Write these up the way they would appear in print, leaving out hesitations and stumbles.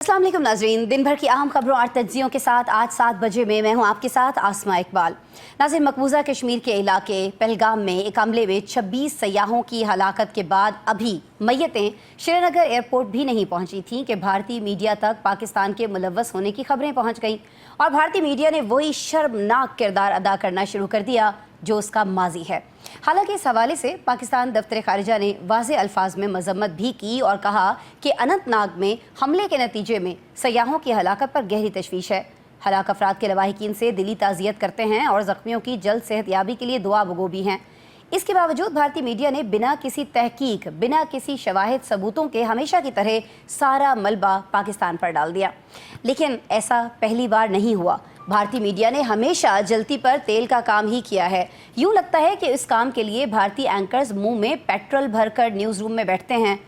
अस्सलाम वालेकुम नाज़रीन, दिन भर की अहम खबरों और तज्जियों के साथ आज 7 बजे में मैं हूं आपके साथ आसमा इकबाल। नाज़रीन, मकबूजा कश्मीर के इलाके पहलगाम में एक हमले में 26 सयाहों की हलाकत के बाद अभी मय्यतें श्रीनगर एयरपोर्ट भी नहीं पहुंची थीं कि भारतीय मीडिया तक पाकिस्तान के मुलव्वस होने की खबरें पहुंच गईं और भारतीय मीडिया ने वही शर्मनाक किरदार अदा करना शुरू कर दिया जो उसका माजी है। हालांकि इस हवाले से पाकिस्तान दफ्तर खारिजा ने वाज़े अल्फाज में मजम्मत भी की और कहा कि अनंतनाग में हमले के नतीजे में सयाहों की हलाकत पर गहरी तशवीश है। हलाक अफराद के लवाहिकीन से दिली ताज़ियत करते हैं और ज़ख्मियों की जल्द सेहतयाबी के लिए दुआ बगो भी हैं। इसके बावजूद भारतीय मीडिया ने बिना किसी तहकीक, बिना किसी शवाहिद सबूतों के हमेशा की तरह सारा मलबा पाकिस्तान पर डाल दिया। लेकिन ऐसा पहली बार नहीं हुआ। भारतीय मीडिया ने हमेशा जलती पर तेल का काम ही किया है। यूँ लगता है कि इस काम के लिए भारतीय एंकर्स मुंह में पेट्रोल भरकर न्यूज़ रूम में बैठते हैं।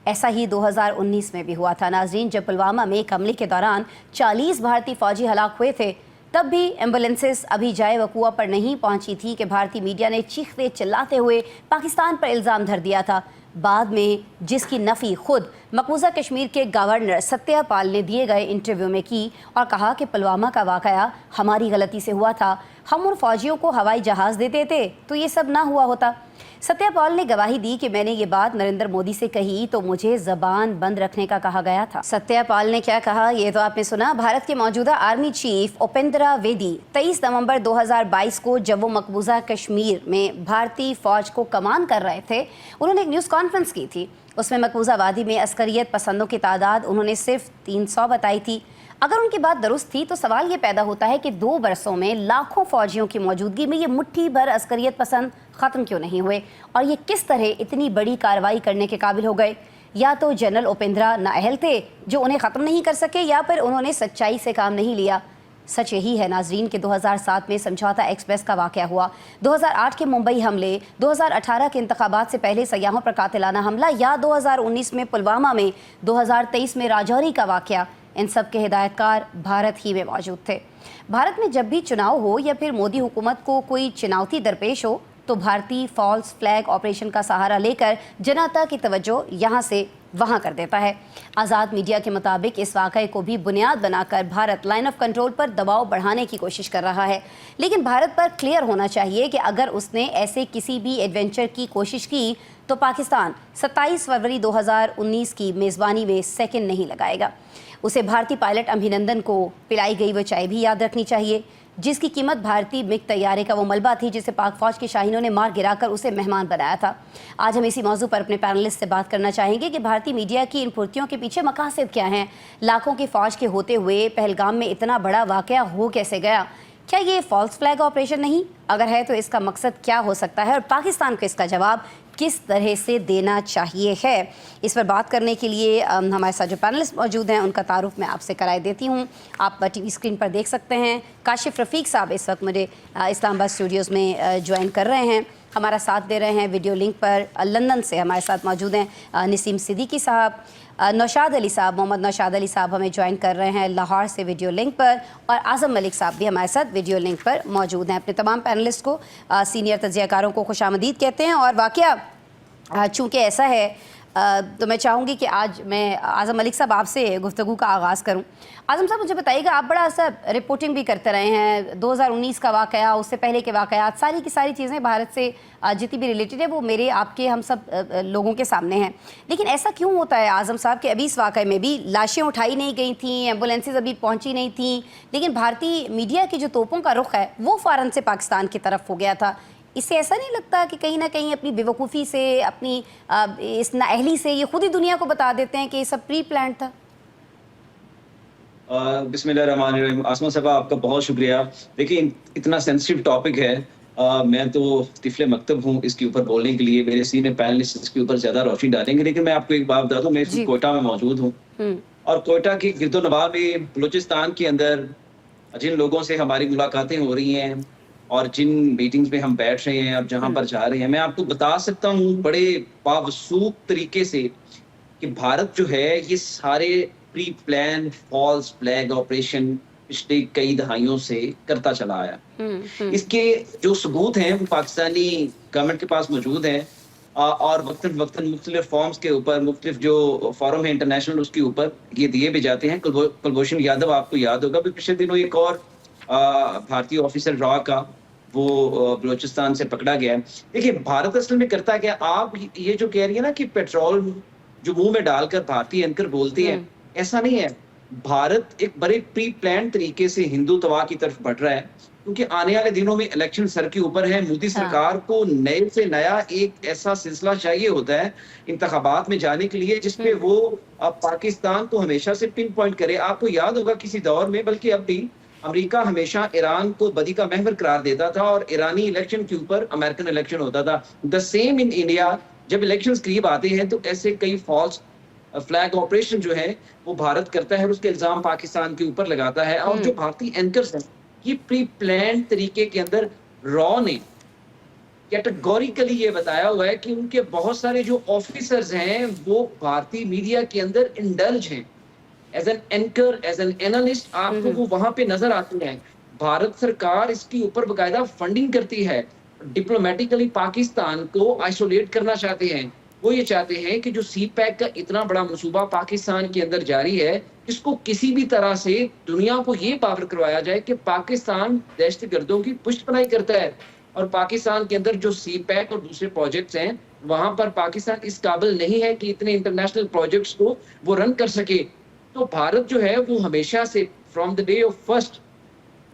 ऐसा ही 2019 में भी हुआ था नाज़रीन, जब पुलवामा में एक हमले के दौरान 40 भारतीय फौजी हलाक हुए थे। तब भी एम्बुलेंसेस अभी जाए वकूआ पर नहीं पहुंची थी कि भारतीय मीडिया ने चीखते चिल्लाते हुए पाकिस्तान पर इल्ज़ाम धर दिया था। बाद में जिसकी नफ़ी खुद मकबूजा कश्मीर के गवर्नर सत्यपाल ने दिए गए इंटरव्यू में की और कहा कि पुलवामा का वाक़या हमारी गलती से हुआ था, हम उन फौजियों को हवाई जहाज़ देते थे तो ये सब ना हुआ होता। सत्यपाल ने गवाही दी कि मैंने ये बात नरेंद्र मोदी से कही तो मुझे ज़बान बंद रखने का कहा गया था। सत्यपाल ने क्या कहा ये तो आपने सुना। भारत के मौजूदा आर्मी चीफ उपेंद्र द्विवेदी 23 नवंबर 2022 को जब वो मकबूजा कश्मीर में भारतीय फौज को कमान कर रहे थे, उन्होंने एक न्यूज़ कॉन्फ्रेंस की थी। उसमें मकबूजा वादी में अस्करियत पसंदों की तादाद उन्होंने सिर्फ 300 बताई थी। अगर उनकी बात दुरुस्त थी तो सवाल ये पैदा होता है कि 2 बरसों में लाखों फौजियों की मौजूदगी में ये मुट्ठी भर अस्करियत पसंद ख़त्म क्यों नहीं हुए और ये किस तरह इतनी बड़ी कार्रवाई करने के काबिल हो गए। या तो जनरल उपेंद्रा नाअहल थे जो उन्हें ख़त्म नहीं कर सके, या फिर उन्होंने सच्चाई से काम नहीं लिया। सच यही है नाजरीन कि 2007 में समझौता एक्सप्रेस का वाक़या हुआ, 2008 के मुंबई हमले, 2018 के इंतखाबात से पहले सयाहों पर कातिलाना हमला, या 2019 में पुलवामा में, 2023 में राजौरी का वाक़या, इन सब के हिदायतकार भारत ही में मौजूद थे। भारत में जब भी चुनाव हो या फिर मोदी हुकूमत को कोई चुनौती दरपेश हो तो भारतीय फॉल्स फ्लैग ऑपरेशन का सहारा लेकर जनता की तवज्जो यहाँ से वहाँ कर देता है। आज़ाद मीडिया के मुताबिक इस वाक़े को भी बुनियाद बनाकर भारत लाइन ऑफ कंट्रोल पर दबाव बढ़ाने की कोशिश कर रहा है। लेकिन भारत पर क्लियर होना चाहिए कि अगर उसने ऐसे किसी भी एडवेंचर की कोशिश की तो पाकिस्तान 27 फरवरी 2019 की मेज़बानी में सेकंड नहीं लगाएगा। उसे भारतीय पायलट अभिनंदन को पिलाई गई वो चाय भी याद रखनी चाहिए, जिसकी कीमत भारतीय मिग तैयारे का वो मलबा थी जिसे पाक फौज के शाहीनों ने मार गिराकर उसे मेहमान बनाया था। आज हम इसी मौजू पर अपने पैनलिस्ट से बात करना चाहेंगे कि भारतीय मीडिया की इन फुर्तियों के पीछे मकासद क्या हैं। लाखों की फौज के होते हुए पहलगाम में इतना बड़ा वाक़या हो कैसे गया? क्या ये फॉल्स फ्लैग ऑपरेशन नहीं? अगर है तो इसका मकसद क्या हो सकता है और पाकिस्तान को इसका जवाब किस तरह से देना चाहिए है? इस पर बात करने के लिए हमारे साथ जो पैनलिस्ट मौजूद हैं उनका तारुफ मैं आपसे कराए देती हूँ। आप टीवी स्क्रीन पर देख सकते हैं काशिफ रफ़ीक साहब इस वक्त मुझे इस्लामाबाद स्टूडियोज़ में ज्वाइन कर रहे हैं, हमारा साथ दे रहे हैं वीडियो लिंक पर। लंदन से हमारे साथ मौजूद हैं नसीम सिद्दीकी साहब, नौशाद अली साहब, मोहम्मद नौशाद अली साहब हमें ज्वाइन कर रहे हैं लाहौर से वीडियो लिंक पर, और आज़म मलिक साहब भी हमारे साथ वीडियो लिंक पर मौजूद हैं। अपने तमाम पैनलिस्ट को, सीनियर तज्ज़ियाकारों को खुशामदीद कहते हैं। और वाक़या चूँकि ऐसा है तो मैं चाहूँगी कि आज मैं आज़म मलिक साहब आपसे गुफ्तगू का आगाज़ करूँ। आज़म साहब, मुझे बताइएगा, आप बड़ा सा रिपोर्टिंग भी करते रहे हैं, 2019 का वाक़या, उससे पहले के वाक़यात, सारी की सारी चीज़ें भारत से जितनी भी रिलेटेड है वो मेरे आपके हम सब लोगों के सामने हैं। लेकिन ऐसा क्यों होता है आज़म साहब कि अभी इस वाक़े में भी लाशें उठाई नहीं गई थी, एम्बुलेंसेज अभी पहुँची नहीं थी, लेकिन भारतीय मीडिया की जो तोपों का रुख है वो फ़ौरन से पाकिस्तान की तरफ हो गया था? इससे ऐसा नहीं लगता कि कहीं ना कहीं अपनी बेवकूफ़ी से, अपनी इस नाअहली से ये खुद ही दुनिया को बता देते हैं कि ये सब प्री प्लान था? बिस्मिल्लाहिर्रहमानिर्रहीम। आसमा साहब, आपका बहुत शुक्रिया। देखिए, इतना सेंसिटिव टॉपिक है, मैं तो तिफले मकतब हूँ इसके ऊपर बोलने के लिए, मेरे सीनियर पैनलिस्ट इसके ऊपर ज़्यादा रोशनी डालेंगे। लेकिन मैं आपको एक बात बता दूँ, मैं इस कोयटा में मौजूद हूँ और कोयटा की गिरदोनवा में बलूचिस्तान के अंदर जिन लोगों से हमारी मुलाकातें हो रही हैं और जिन मीटिंग्स में हम बैठ रहे हैं और जहां पर जा रहे हैं, मैं आपको बता सकता हूं बड़े बावसूख तरीके से कि भारत जो है ये सारे pre plan false flag operation पिछले कई दहाइयों से करता चला आया। इसके जो सबूत हैं वो पाकिस्तानी गवर्नमेंट के पास मौजूद हैं। और वक्तन मुख्तलिफ फॉर्म्स के ऊपर, मुख्तलिफ जो फोरम है इंटरनेशनल, उसके ऊपर ये दिए भी जाते हैं। कुलभूषण यादव आपको याद होगा भी पिछले दिनों एक और भारतीय ऑफिसर रॉ का वो बलूचिस्तान से पकड़ा गया है। देखिए भारत असल में करता क्या, आप ये जो कह रही है ना कि पेट्रोल जो मुंह में डालकर भारतीय एंकर बोलती है, ऐसा नहीं है। भारत एक बड़े प्री प्लान तरीके से हिंदुत्व की तरफ बढ़ रहा है, क्योंकि आने वाले दिनों में इलेक्शन सर के ऊपर है। मोदी सरकार को नए से नया एक ऐसा सिलसिला चाहिए होता है इंतखाबात में जाने के लिए, जिसपे वो पाकिस्तान को हमेशा से पिन पॉइंट करे। आपको याद होगा किसी दौर में, बल्कि अब भी, अमेरिका हमेशा ईरान को बदी का महवर करार देता था और ईरानी इलेक्शन के ऊपर अमेरिकन इलेक्शन होता था। द सेम इन इंडिया, जब इलेक्शंस करीब आते हैं तो ऐसे कई फॉल्स फ्लैग ऑपरेशन जो है वो भारत करता है और उसके इल्जाम पाकिस्तान के ऊपर लगाता है। और जो भारतीय एंकर्स हैं, ये प्री प्लान तरीके के अंदर रॉ ने कैटेगोरिकली ये बताया हुआ है कि उनके बहुत सारे जो ऑफिसर्स हैं वो भारतीय मीडिया के अंदर इंडल्ज हैं। As an anchor, as an analyst आपको वो वहां पे नजर आते हैं। भारत सरकार इसके ऊपर बकायदा फंडिंग करती है। डिप्लोमेटिकली पाकिस्तान को आइसोलेट करना चाहते हैं। वो ये चाहते हैं कि जो सी पैक का इतना बड़ा मनसूबा पाकिस्तान के अंदर जारी है, इसको किसी भी तरह से दुनिया को ये बावर करवाया जाए कि पाकिस्तान दहशतगर्दों की पुष्टपनाही करता है। और पाकिस्तान के अंदर जो सी पैक और दूसरे प्रोजेक्ट्स हैं, वहां पर पाकिस्तान इस काबिल नहीं है कि इतने इंटरनेशनल प्रोजेक्ट्स को वो रन कर सके। तो भारत जो है वो हमेशा से from the day of first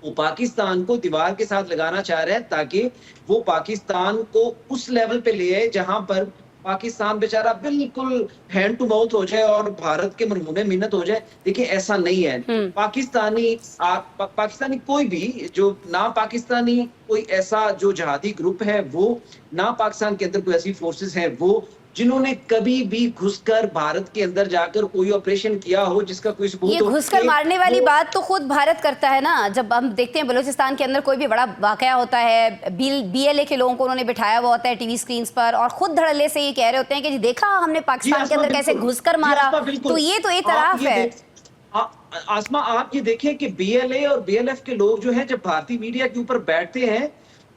वो पाकिस्तान को दीवार के साथ लगाना चाह रहा है, ताकि वो पाकिस्तान को उस लेवल पे ले आए जहां पर पाकिस्तान बेचारा बिल्कुल हैंड टू माउथ हो जाए और भारत के मुंह में मिन्नत हो जाए। देखिए ऐसा नहीं है। पाकिस्तानी कोई भी जो ना पाकिस्तानी कोई ऐसा जो जहादी ग्रुप है, वो ना पाकिस्तान के अंदर कोई ऐसी फोर्सेस हैं वो जिन्होंने कभी भी घुसकर भारत के अंदर जाकर कोई ऑपरेशन किया हो जिसका कोई सबूत ये घुसकर मारने वाली बात तो खुद भारत करता है ना। जब हम देखते हैं बलूचिस्तान के अंदर कोई भी बड़ा वाकया होता है, BLA के लोगों को उन्होंने बिठाया हुआ होता है टीवी स्क्रीन पर और खुद धड़ल्ले से ये कह रहे होते हैं कि जी देखा हमने पाकिस्तान के अंदर कैसे घुसकर मारा। तो ये तो एक तरफ है। आसमा आप ये देखें कि BLA और BLF के लोग जो हैं, जब भारतीय मीडिया के ऊपर बैठते हैं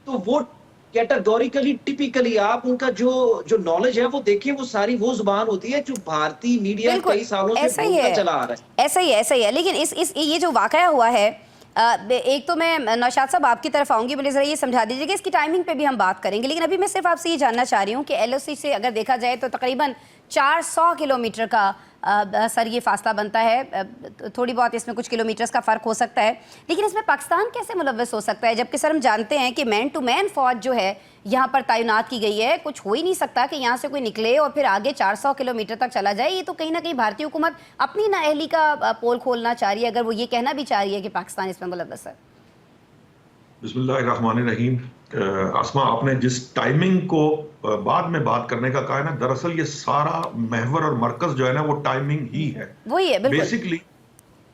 तो वो कैटेगोरिकली टिपिकली आप उनका जो नॉलेज है वो देखिए, वो सारी वो जुबान होती है जो भारतीय मीडिया कई सालों से बोलता चला आ रहा है। ऐसा ही है। लेकिन इस ये जो वाकया हुआ है, एक तो मैं नौशाद साहब आपकी तरफ आऊंगी, मुझे जरा ये समझा दीजिए कि इसकी टाइमिंग पे भी हम बात करेंगे, लेकिन अभी मैं सिर्फ आपसे ये जानना चाह रही हूँ कि LOC से अगर देखा जाए तो तकरीबन 400 किलोमीटर का सर ये फासला बनता है। थोड़ी बहुत इसमें कुछ किलोमीटर्स का फ़र्क हो सकता है, लेकिन इसमें पाकिस्तान कैसे मुलव्वस हो सकता है, जबकि सर हम जानते हैं कि मैन टू मैन फौज जो है यहाँ पर तैनात की गई है। कुछ हो ही नहीं सकता कि यहाँ से कोई निकले और फिर आगे 400 किलोमीटर तक चला जाए। ये तो कहीं ना कहीं भारतीय हुकूमत अपनी नाअहली का पोल खोलना चाह रही है, अगर वो ये कहना भी चाह रही है कि पाकिस्तान इसमें मुलव्वस है। बिस्मिल्लाहिर्रहमानिर्रहीम। आसमा, आपने जिस टाइमिंग को बाद में बात करने का कहा है ना, दरअसल ये सारा महवर और मरकज जो है ना वो टाइमिंग ही है। वही है बेसिकली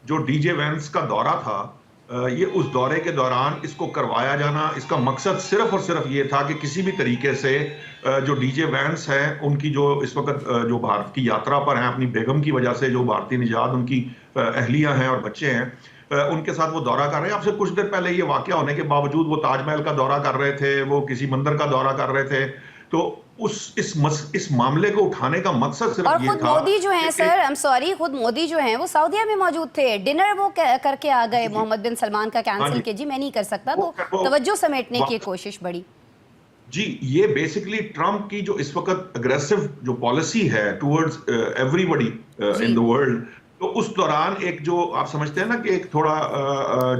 जो DJ वैंस का दौरा था, ये उस दौरे के दौरान इसको करवाया जाना, इसका मकसद सिर्फ और सिर्फ ये था कि किसी भी तरीके से जो DJ वैंस हैं उनकी जो इस वक्त जो भारत की यात्रा पर हैं, अपनी बेगम की वजह से जो भारतीय निजात उनकी अहलियां हैं और बच्चे हैं, उनके साथ वो दौरा कर रहे हैं। अब से कुछ देर पहले ये वाकया होने के बावजूद वो ताजमहल का दौरा कर रहे थे, वो किसी मंदिर का दौरा कर रहे थे। तो इस मामले को उठाने का मकसद सिर्फ ये था। खुद मोदी जो हैं सर, आई एम सॉरी, खुद मोदी जो हैं वो सऊदीया में मौजूद थे, डिनर वो करके आ गए मोहम्मद बिन सलमान का कैंसिल के जी मैं नहीं कर सकता, तो तवज्जो समेटने की कोशिश बड़ी। जी, ये बेसिकली ट्रम्प की जो इस वक्त अग्रेसिव जो पॉलिसी है towards everybody in the world, तो उस दौरान एक जो आप समझते हैं ना कि एक थोड़ा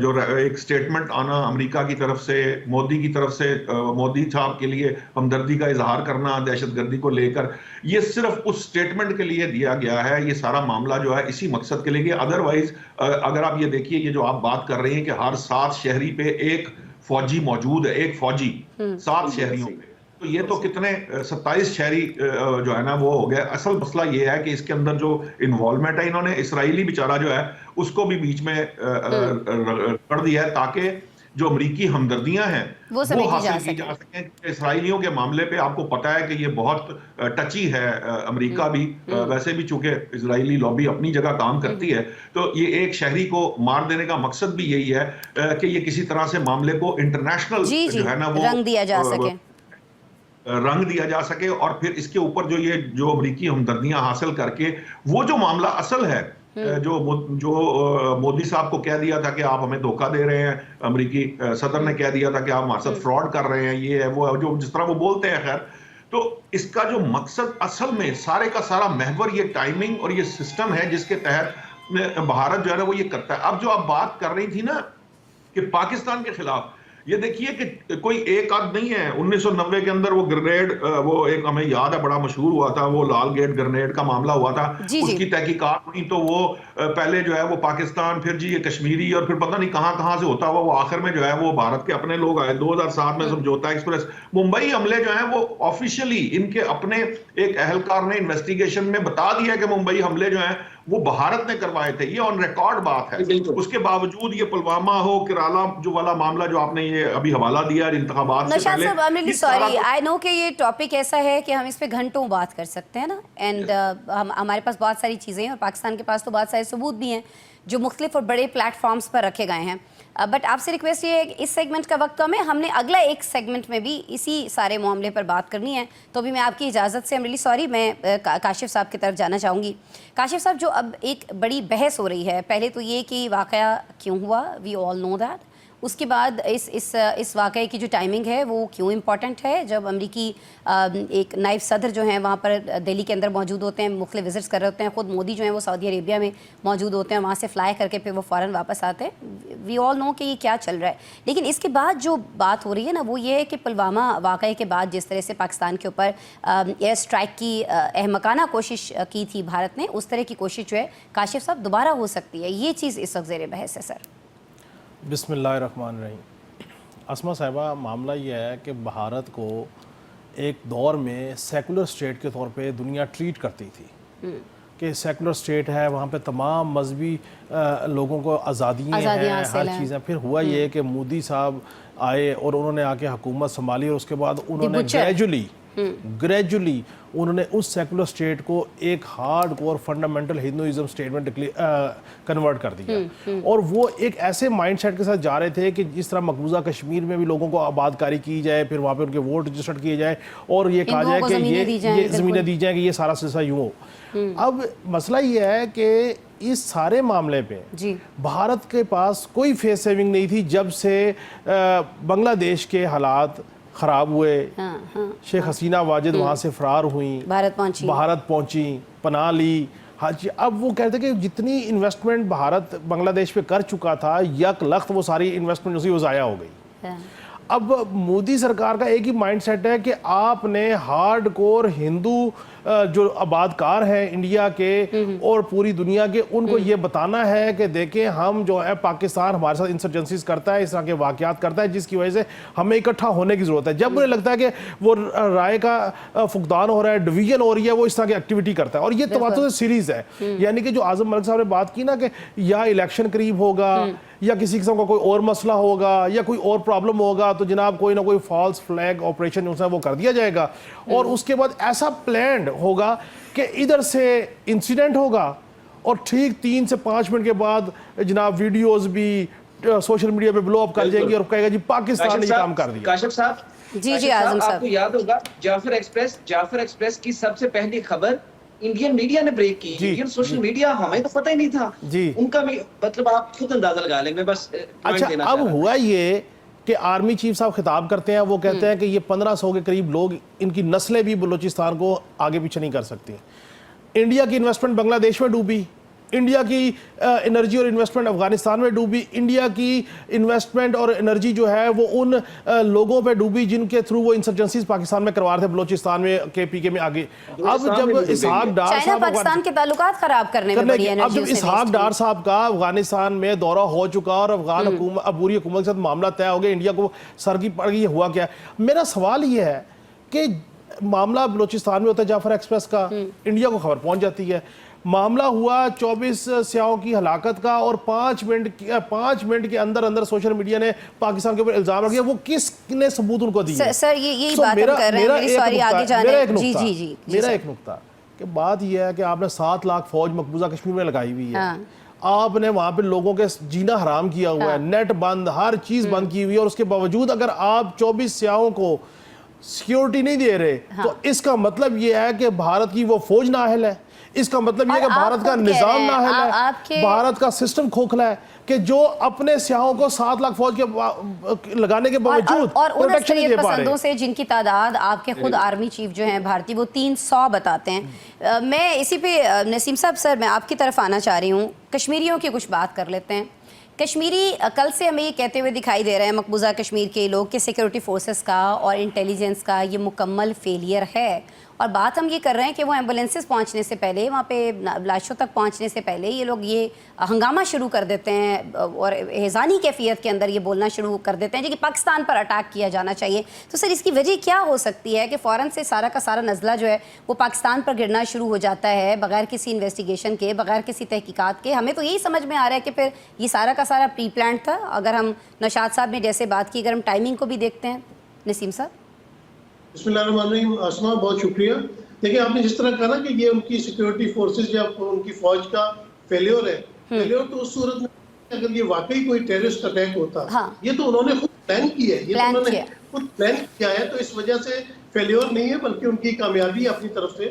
जो एक स्टेटमेंट आना अमेरिका की तरफ से, मोदी की तरफ से, मोदी साहब के लिए हमदर्दी का इजहार करना दहशतगर्दी को लेकर, ये सिर्फ उस स्टेटमेंट के लिए दिया गया है। ये सारा मामला जो है इसी मकसद के लिए। अदरवाइज अगर आप ये देखिए, ये जो आप बात कर रही हैं कि हर 7 शहरी पे एक फौजी मौजूद है, एक फौजी 7 शहरियों पे, तो ये तो कितने 27 शहरी जो है ना वो हो गया। असल मसला ये है कि इसके अंदर जो इन्वॉल्वमेंट है, इन्होंने इसराइली बेचारा जो है उसको भी बीच में कर दिया है ताकि जो अमरीकी हमदर्दियां हैं वो हासिल की जा सकें। इसराइलियों के मामले पे आपको पता है कि ये बहुत टची है। अमेरिका भी वैसे भी चूंकि इसराइली लॉबी अपनी जगह काम करती है, तो ये एक शहरी को मार देने का मकसद भी यही है कि ये किसी तरह से मामले को इंटरनेशनल जो है ना वो रंग दिया जा सके। रंग दिया जा सके, और फिर इसके ऊपर जो अमरीकी हमदर्दियां हासिल करके वो जो मामला असल है, जो मोदी साहब को कह दिया था कि आप हमें धोखा दे रहे हैं, अमरीकी सदर ने कह दिया था कि आप हमारे साथ फ्रॉड कर रहे हैं, ये है वो है, जो जिस तरह वो बोलते हैं। खैर, तो इसका जो मकसद असल में सारे का सारा महवर ये टाइमिंग और ये सिस्टम है जिसके तहत भारत जो है ना वो ये करता है। अब जो आप बात कर रही थी ना कि पाकिस्तान के खिलाफ, ये देखिए कि कोई एक आध नहीं है। 1990 के अंदर वो ग्रेनेड, वो एक हमें याद है बड़ा मशहूर हुआ था, वो लाल गेट ग्रेनेड का मामला हुआ था। उसकी तहकीकात हुई तो वो पहले जो है वो पाकिस्तान, फिर जी ये कश्मीरी, और फिर पता नहीं कहां से होता हुआ वो आखिर में जो है वो भारत के अपने लोग आए। 2007 में समझौता एक्सप्रेस, मुंबई हमले जो है वो ऑफिशियली इनके अपने एक अहलकार ने इन्वेस्टिगेशन में बता दिया कि मुंबई हमले जो है वो भारत ने करवाए थे। ये ऑन रिकॉर्ड बात है। उसके बावजूद ये पुलवामा हो, केरला जो वाला मामला जो आपने ये अभी हवाला दिया इंतखाबात से पहले, नौशाद साहब, सॉरी, आई नो कि ये टॉपिक ऐसा है कि हम इस पे घंटों बात कर सकते हैं ना, एंड हमारे पास बहुत सारी चीज़ें हैं और पाकिस्तान के पास तो बहुत सारे सबूत भी हैं जो मुख्तलिफ और बड़े प्लेटफॉर्म्स पर रखे गए हैं। बट आपसे रिक्वेस्ट ये है कि इस सेगमेंट का वक्त कम है, हमने अगला एक सेगमेंट में भी इसी सारे मामले पर बात करनी है, तो भी मैं आपकी इजाज़त से, रियली सॉरी, मैं काशिफ साहब की तरफ जाना चाहूँगी। काशिफ साहब, जो अब एक बड़ी बहस हो रही है, पहले तो ये कि वाक़या क्यों हुआ, वी ऑल नो दैट, उसके बाद इस वाक़े की जो टाइमिंग है वो क्यों इम्पॉर्टेंट है, जब अमरीकी एक नायब सदर जो हैं वहाँ पर दिल्ली के अंदर मौजूद होते हैं, मुख्तलिफ विजिट्स कर रहे होते हैं, ख़ुद मोदी जो हैं वो सऊदी अरेबिया में मौजूद होते हैं, वहाँ से फ्लाई करके फिर वो फ़ौरन वापस आते हैं। वी ऑल नो कि ये क्या चल रहा है। लेकिन इसके बाद जो बात हो रही है ना वो ये है कि पुलवामा वाक़े के बाद जिस तरह से पाकिस्तान के ऊपर एयर स्ट्राइक की अहमकाना कोशिश की थी भारत ने, उस तरह की कोशिश जो है काशिफ साहब दोबारा हो सकती है, ये चीज़ इस वक्त ज़ेर बहस है। सर, बिस्मिल्लाहिर्रहमानिर्रहीम। अस्मा साहिबा, मामला ये है कि भारत को एक दौर में सेकुलर स्टेट के तौर पे दुनिया ट्रीट करती थी कि सेकुलर स्टेट है, वहाँ पे तमाम मजहबी लोगों को आज़ादियाँ हैं, हर चीज़ें। फिर हुआ ये कि मोदी साहब आए और उन्होंने आके हुकूमत संभाली और उसके बाद उन्होंने ग्रेजुअली उन्होंने उस सेकुलर स्टेट को एक hard core fundamental Hinduism state में कन्वर्ट कर दिया। और वो एक ऐसे माइंडसेट के साथ जा रहे थे कि जिस तरह मकबूजा कश्मीर में भी लोगों को आबादकारी की जाए, फिर वहाँ पे उनके वोट रजिस्टर्ड किए जाए और ये कहा जाए कि ये ज़मीनें दी जाए कि ये सारा सिलसिला यूँ हो। अब मसला ये है कि इस सारे मामले पे भारत के पास कोई फेस सेविंग नहीं थी जब से बांग्लादेश के हालात ख़राब हुए। शेख हसीना वाजिद वहाँ से फ़रार हुई, भारत पहुँची, पनाह ली। हाँ जी, अब वो कहते कि जितनी इन्वेस्टमेंट भारत बांग्लादेश पे कर चुका था, यक लख्त वो सारी इन्वेस्टमेंट उसी वो ज़ाया हो गई। अब मोदी सरकार का एक ही माइंडसेट है कि आपने हार्ड कोर हिंदू जो आबादकार हैं इंडिया के और पूरी दुनिया के, उनको ये बताना है कि देखें हम जो है पाकिस्तान हमारे साथ इंसर्जेंसीज करता है, इस तरह के वाक़यात करता है, जिसकी वजह से हमें इकट्ठा होने की ज़रूरत है। जब मुझे लगता है कि वो राय का फुकदान हो रहा है, डिवीजन हो रही है, वो इस तरह की एक्टिविटी करता है। और ये तमाम सीरीज़ है, यानी कि जो आज़म मलिक साहब ने बात की ना कि या इलेक्शन करीब होगा या किसी किस्म का कोई और मसला होगा या कोई और प्रॉब्लम होगा तो जनाब कोई ना कोई फॉल्स फ्लैग ऑपरेशन वो कर दिया जाएगा और उसके बाद ऐसा प्लान्ड होगा कि इधर से इंसिडेंट होगा और ठीक 3 से 5 मिनट के बाद जनाब वीडियोस भी सोशल मीडिया पे ब्लो अप कर जाएंगी और कहेगा जी पाकिस्तान ने ये काम कर दिया। काशिफ साहब, जी आज़म साहब, आपको याद होगा जाफर एक्सप्रेस की सबसे पहली खबर इंडियन मीडिया ने ब्रेक की, इंडियन सोशल मीडिया, हमें तो पता ही नहीं था जी। उनका मतलब आप खुद अंदाजा लगा लें, मैं बस अच्छा अब हुआ ये कि आर्मी चीफ साहब खिताब करते हैं, वो कहते हैं कि ये 1500 के करीब लोग, इनकी नस्लें भी बलूचिस्तान को आगे पीछे नहीं कर सकती। इंडिया की इन्वेस्टमेंट बांग्लादेश में डूबी, इंडिया की एनर्जी और इन्वेस्टमेंट अफगानिस्तान में डूबी, इंडिया की इन्वेस्टमेंट और एनर्जी जो है वो उन लोगों पे डूबी जिनके थ्रू वो इंसर्जेंसीज पाकिस्तान में करवा रहे थे, बलूचिस्तान में के पीके में आगे। अब जब इसहाक डार साहब पाकिस्तान के ताल्लुकात खराब करने में बड़ी अब जब इसहाक डार साहब का अफगानिस्तान में दौरा हो चुका और अफगान हुकूमत अब पूरी हुकूमत के साथ मामला तय हो गया, इंडिया को सर की पड़ गई, हुआ क्या? मेरा सवाल ये है कि मामला बलूचिस्तान में होता है जाफर एक्सप्रेस का, इंडिया को खबर पहुंच जाती है। मामला हुआ 24 सियाहों की हलाकत का और 5 मिनट के अंदर अंदर सोशल मीडिया ने पाकिस्तान के ऊपर इल्जाम रखा। वो किसने सबूत उनको दिए? सर यही बात हम कर रहे हैं, मेरी सॉरी आगे जाने। मेरा एक नुक्ता कि बात यह है कि आपने 7 लाख फौज मकबूजा कश्मीर में लगाई हुई है, आपने वहां पे लोगों के जीना हराम किया हुआ है, नेट बंद, हर चीज बंद की हुई है और उसके बावजूद अगर आप 24 सियाहों को सिक्योरिटी नहीं दे रहे, तो इसका मतलब ये है कि भारत की वो फौज नाअहल है, इसका मतलब ये है कि भारत का निजाम नाअहल है, भारत का सिस्टम खोखला है कि जो अपने सियाहों को 7 लाख फौज के लगाने के बावजूद और उन प्रोटेक्शन नहीं दे पा रहे। पसंदों से जिनकी तादाद आपके खुद आर्मी चीफ जो हैं भारतीय वो 300 बताते हैं। मैं इसी पे नसीम साहब सर मैं आपकी तरफ आना चाह रही हूँ, कश्मीरियों की कुछ बात कर लेते हैं। कश्मीरी कल से हमें ये कहते हुए दिखाई दे रहे हैं मकबूजा कश्मीर के लोग कि सिक्योरिटी फोर्सेस का और इंटेलिजेंस का ये मुकम्मल फेलियर है, और बात हम ये कर रहे हैं कि वो एम्बुलेंसेस पहुंचने से पहले, वहाँ पे लाशों तक पहुंचने से पहले ये लोग ये हंगामा शुरू कर देते हैं और हेज़ानी कैफियत के अंदर ये बोलना शुरू कर देते हैं कि पाकिस्तान पर अटैक किया जाना चाहिए। तो सर इसकी वजह क्या हो सकती है कि फ़ौरन से सारा का सारा नज़ला जो है वो पाकिस्तान पर गिरना शुरू हो जाता है बग़ैर किसी इन्वेस्टिगेशन के, बग़ैर किसी तहकीकात के? हमें तो यही समझ में आ रहा है कि फिर ये सारा का सारा प्री प्लान था। अगर हम नौशाद साहब ने जैसे बात की, अगर हम टाइमिंग को भी देखते हैं नसीम साहब। बिस्मिल्लाहिर्रहमानिर्रहीम। आसमा बहुत शुक्रिया। देखिए आपने जिस तरह कहा ना कि ये उनकी सिक्योरिटी फोर्सेस या उनकी फौज का फेलियर है, फेलियर तो उस सूरत में अगर ये वाकई कोई टेररिस्ट अटैक होता, हाँ। ये तो उन्होंने खुद प्लान किया है, ये तो उन्होंने खुद प्लान किया है, तो इस वजह से फेलियर नहीं है बल्कि उनकी कामयाबी अपनी तरफ से।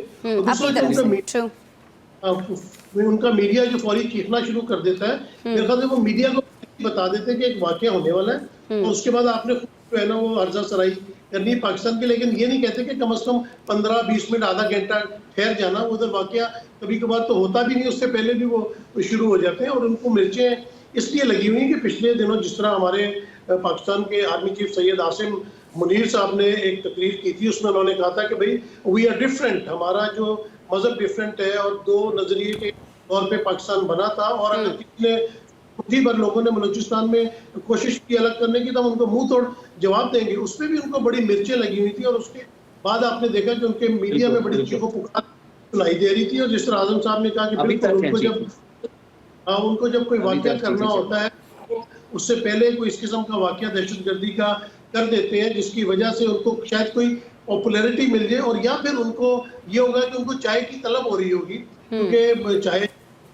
उनका मीडिया जो फौरी चीखना शुरू कर देता है, मेरे ख्याल से वो मीडिया को बता देते हैं कि एक वाकया होने वाला है और उसके बाद आपने जो है ना वो अर्जा सराई करनी है पाकिस्तान की, लेकिन ये नहीं कहते कि कम से कम 15-20 मिनट आधा घंटा ठहर जाना। उधर वाकया कभी कभार तो होता भी नहीं, उससे पहले भी वो शुरू हो जाते हैं। और उनको मिर्चें इसलिए लगी हुई हैं कि पिछले दिनों जिस तरह हमारे पाकिस्तान के आर्मी चीफ सैयद आसिम मुनीर साहब ने एक तकरीर की थी, उसमें उन्होंने कहा था कि भाई वी आर डिफरेंट, हमारा जो मजहब डिफरेंट है और दो नजरिए के तौर पे पाकिस्तान बना था, और अगर किसी ने मुट्ठी भर लोगों ने बलूचिस्तान में कोशिश की अलग करने की, तब उनको मुंह तोड़ जवाब देंगे। उसमें भी उनको बड़ी मिर्चें लगी हुई थी और उसके बाद आपने देखा कि उनके मीडिया में बड़ी चीखों पुकार सुनाई दे रही थी। और जिस तरह आजम साहब ने कहा कि बिल्कुल उनको जब कोई वाकया करना होता है तो उससे पहले कोई इस किस्म का वाकया दहशतगर्दी का कर देते हैं जिसकी वजह से उनको शायद कोई पॉपुलैरिटी मिल जाए, और या फिर उनको ये होगा कि उनको चाय की तलब हो रही होगी क्योंकि चाय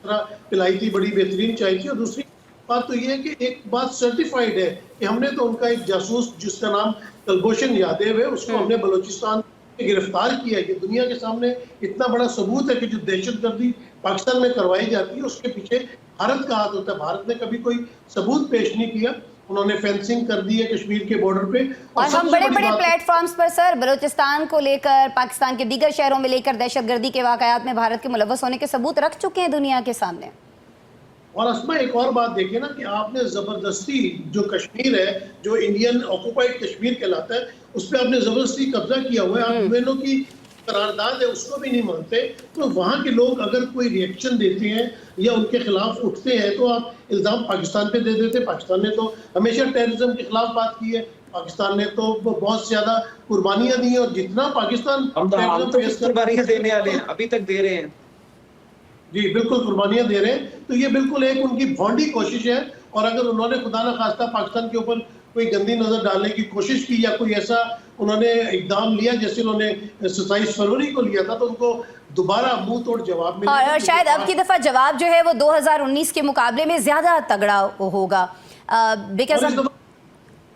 पिलाई थी, बड़ी बेहतरीन चाय थी। और दूसरी बात तो ये है कि एक बात सर्टिफाइड है कि हमने तो उनका एक जासूस जिसका नाम कलभूषण यादव है, उसको हमने बलूचिस्तान में गिरफ्तार किया है। दुनिया के सामने इतना बड़ा सबूत है कि जो दहशतगर्दी पाकिस्तान में करवाई जाती है उसके पीछे भारत का हाथ होता है। भारत ने कभी कोई सबूत पेश नहीं किया, उन्होंने फेंसिंग कर दी है कश्मीर के बॉर्डर पे। और हम बड़े बड़े प्लेटफॉर्म्स पर सर बलूचिस्तान को लेकर, पाकिस्तान के दीगर शहरों में लेकर दहशतगर्दी के वाकयात में भारत के मुलव्वस होने के सबूत रख चुके हैं दुनिया के सामने। और असमा एक और बात देखिए ना कि आपने जबरदस्ती जो कश्मीर है, जो इंडियन ऑक्युपाइड कश्मीर कहलाता है, उस पर आपने जबरदस्ती कब्जा किया हुआ है। आप यूएनओ की करारदाद है उसको भी नहीं मानते, तो वहाँ के लोग अगर कोई रिएक्शन देते हैं या उनके खिलाफ उठते हैं तो आप इल्ज़ाम पाकिस्तान पे दे देते। पाकिस्तान ने तो हमेशा टेररिज्म के खिलाफ बात की है, पाकिस्तान ने तो बहुत ज्यादा कुर्बानियां दी और जितना पाकिस्तान कुर्बानियां देने वाले हैं, अभी तक दे रहे हैं। जी बिल्कुल कुर्बानियां दे रहे हैं, तो ये बिल्कुल एक उनकी भौंडी कोशिश है। और अगर उन्होंने खुदा न खास्ता पाकिस्तान के ऊपर कोई गंदी नजर डालने की कोशिश की या कोई ऐसा उन्होंने इकदाम लिया जैसे उन्होंने 27 फरवरी को लिया था, तो उनको दोबारा मुंह तोड़ जवाब मिला। और शायद अब की दफा जवाब जो है वो 2019 के मुकाबले में ज्यादा तगड़ा होगा, बिकॉज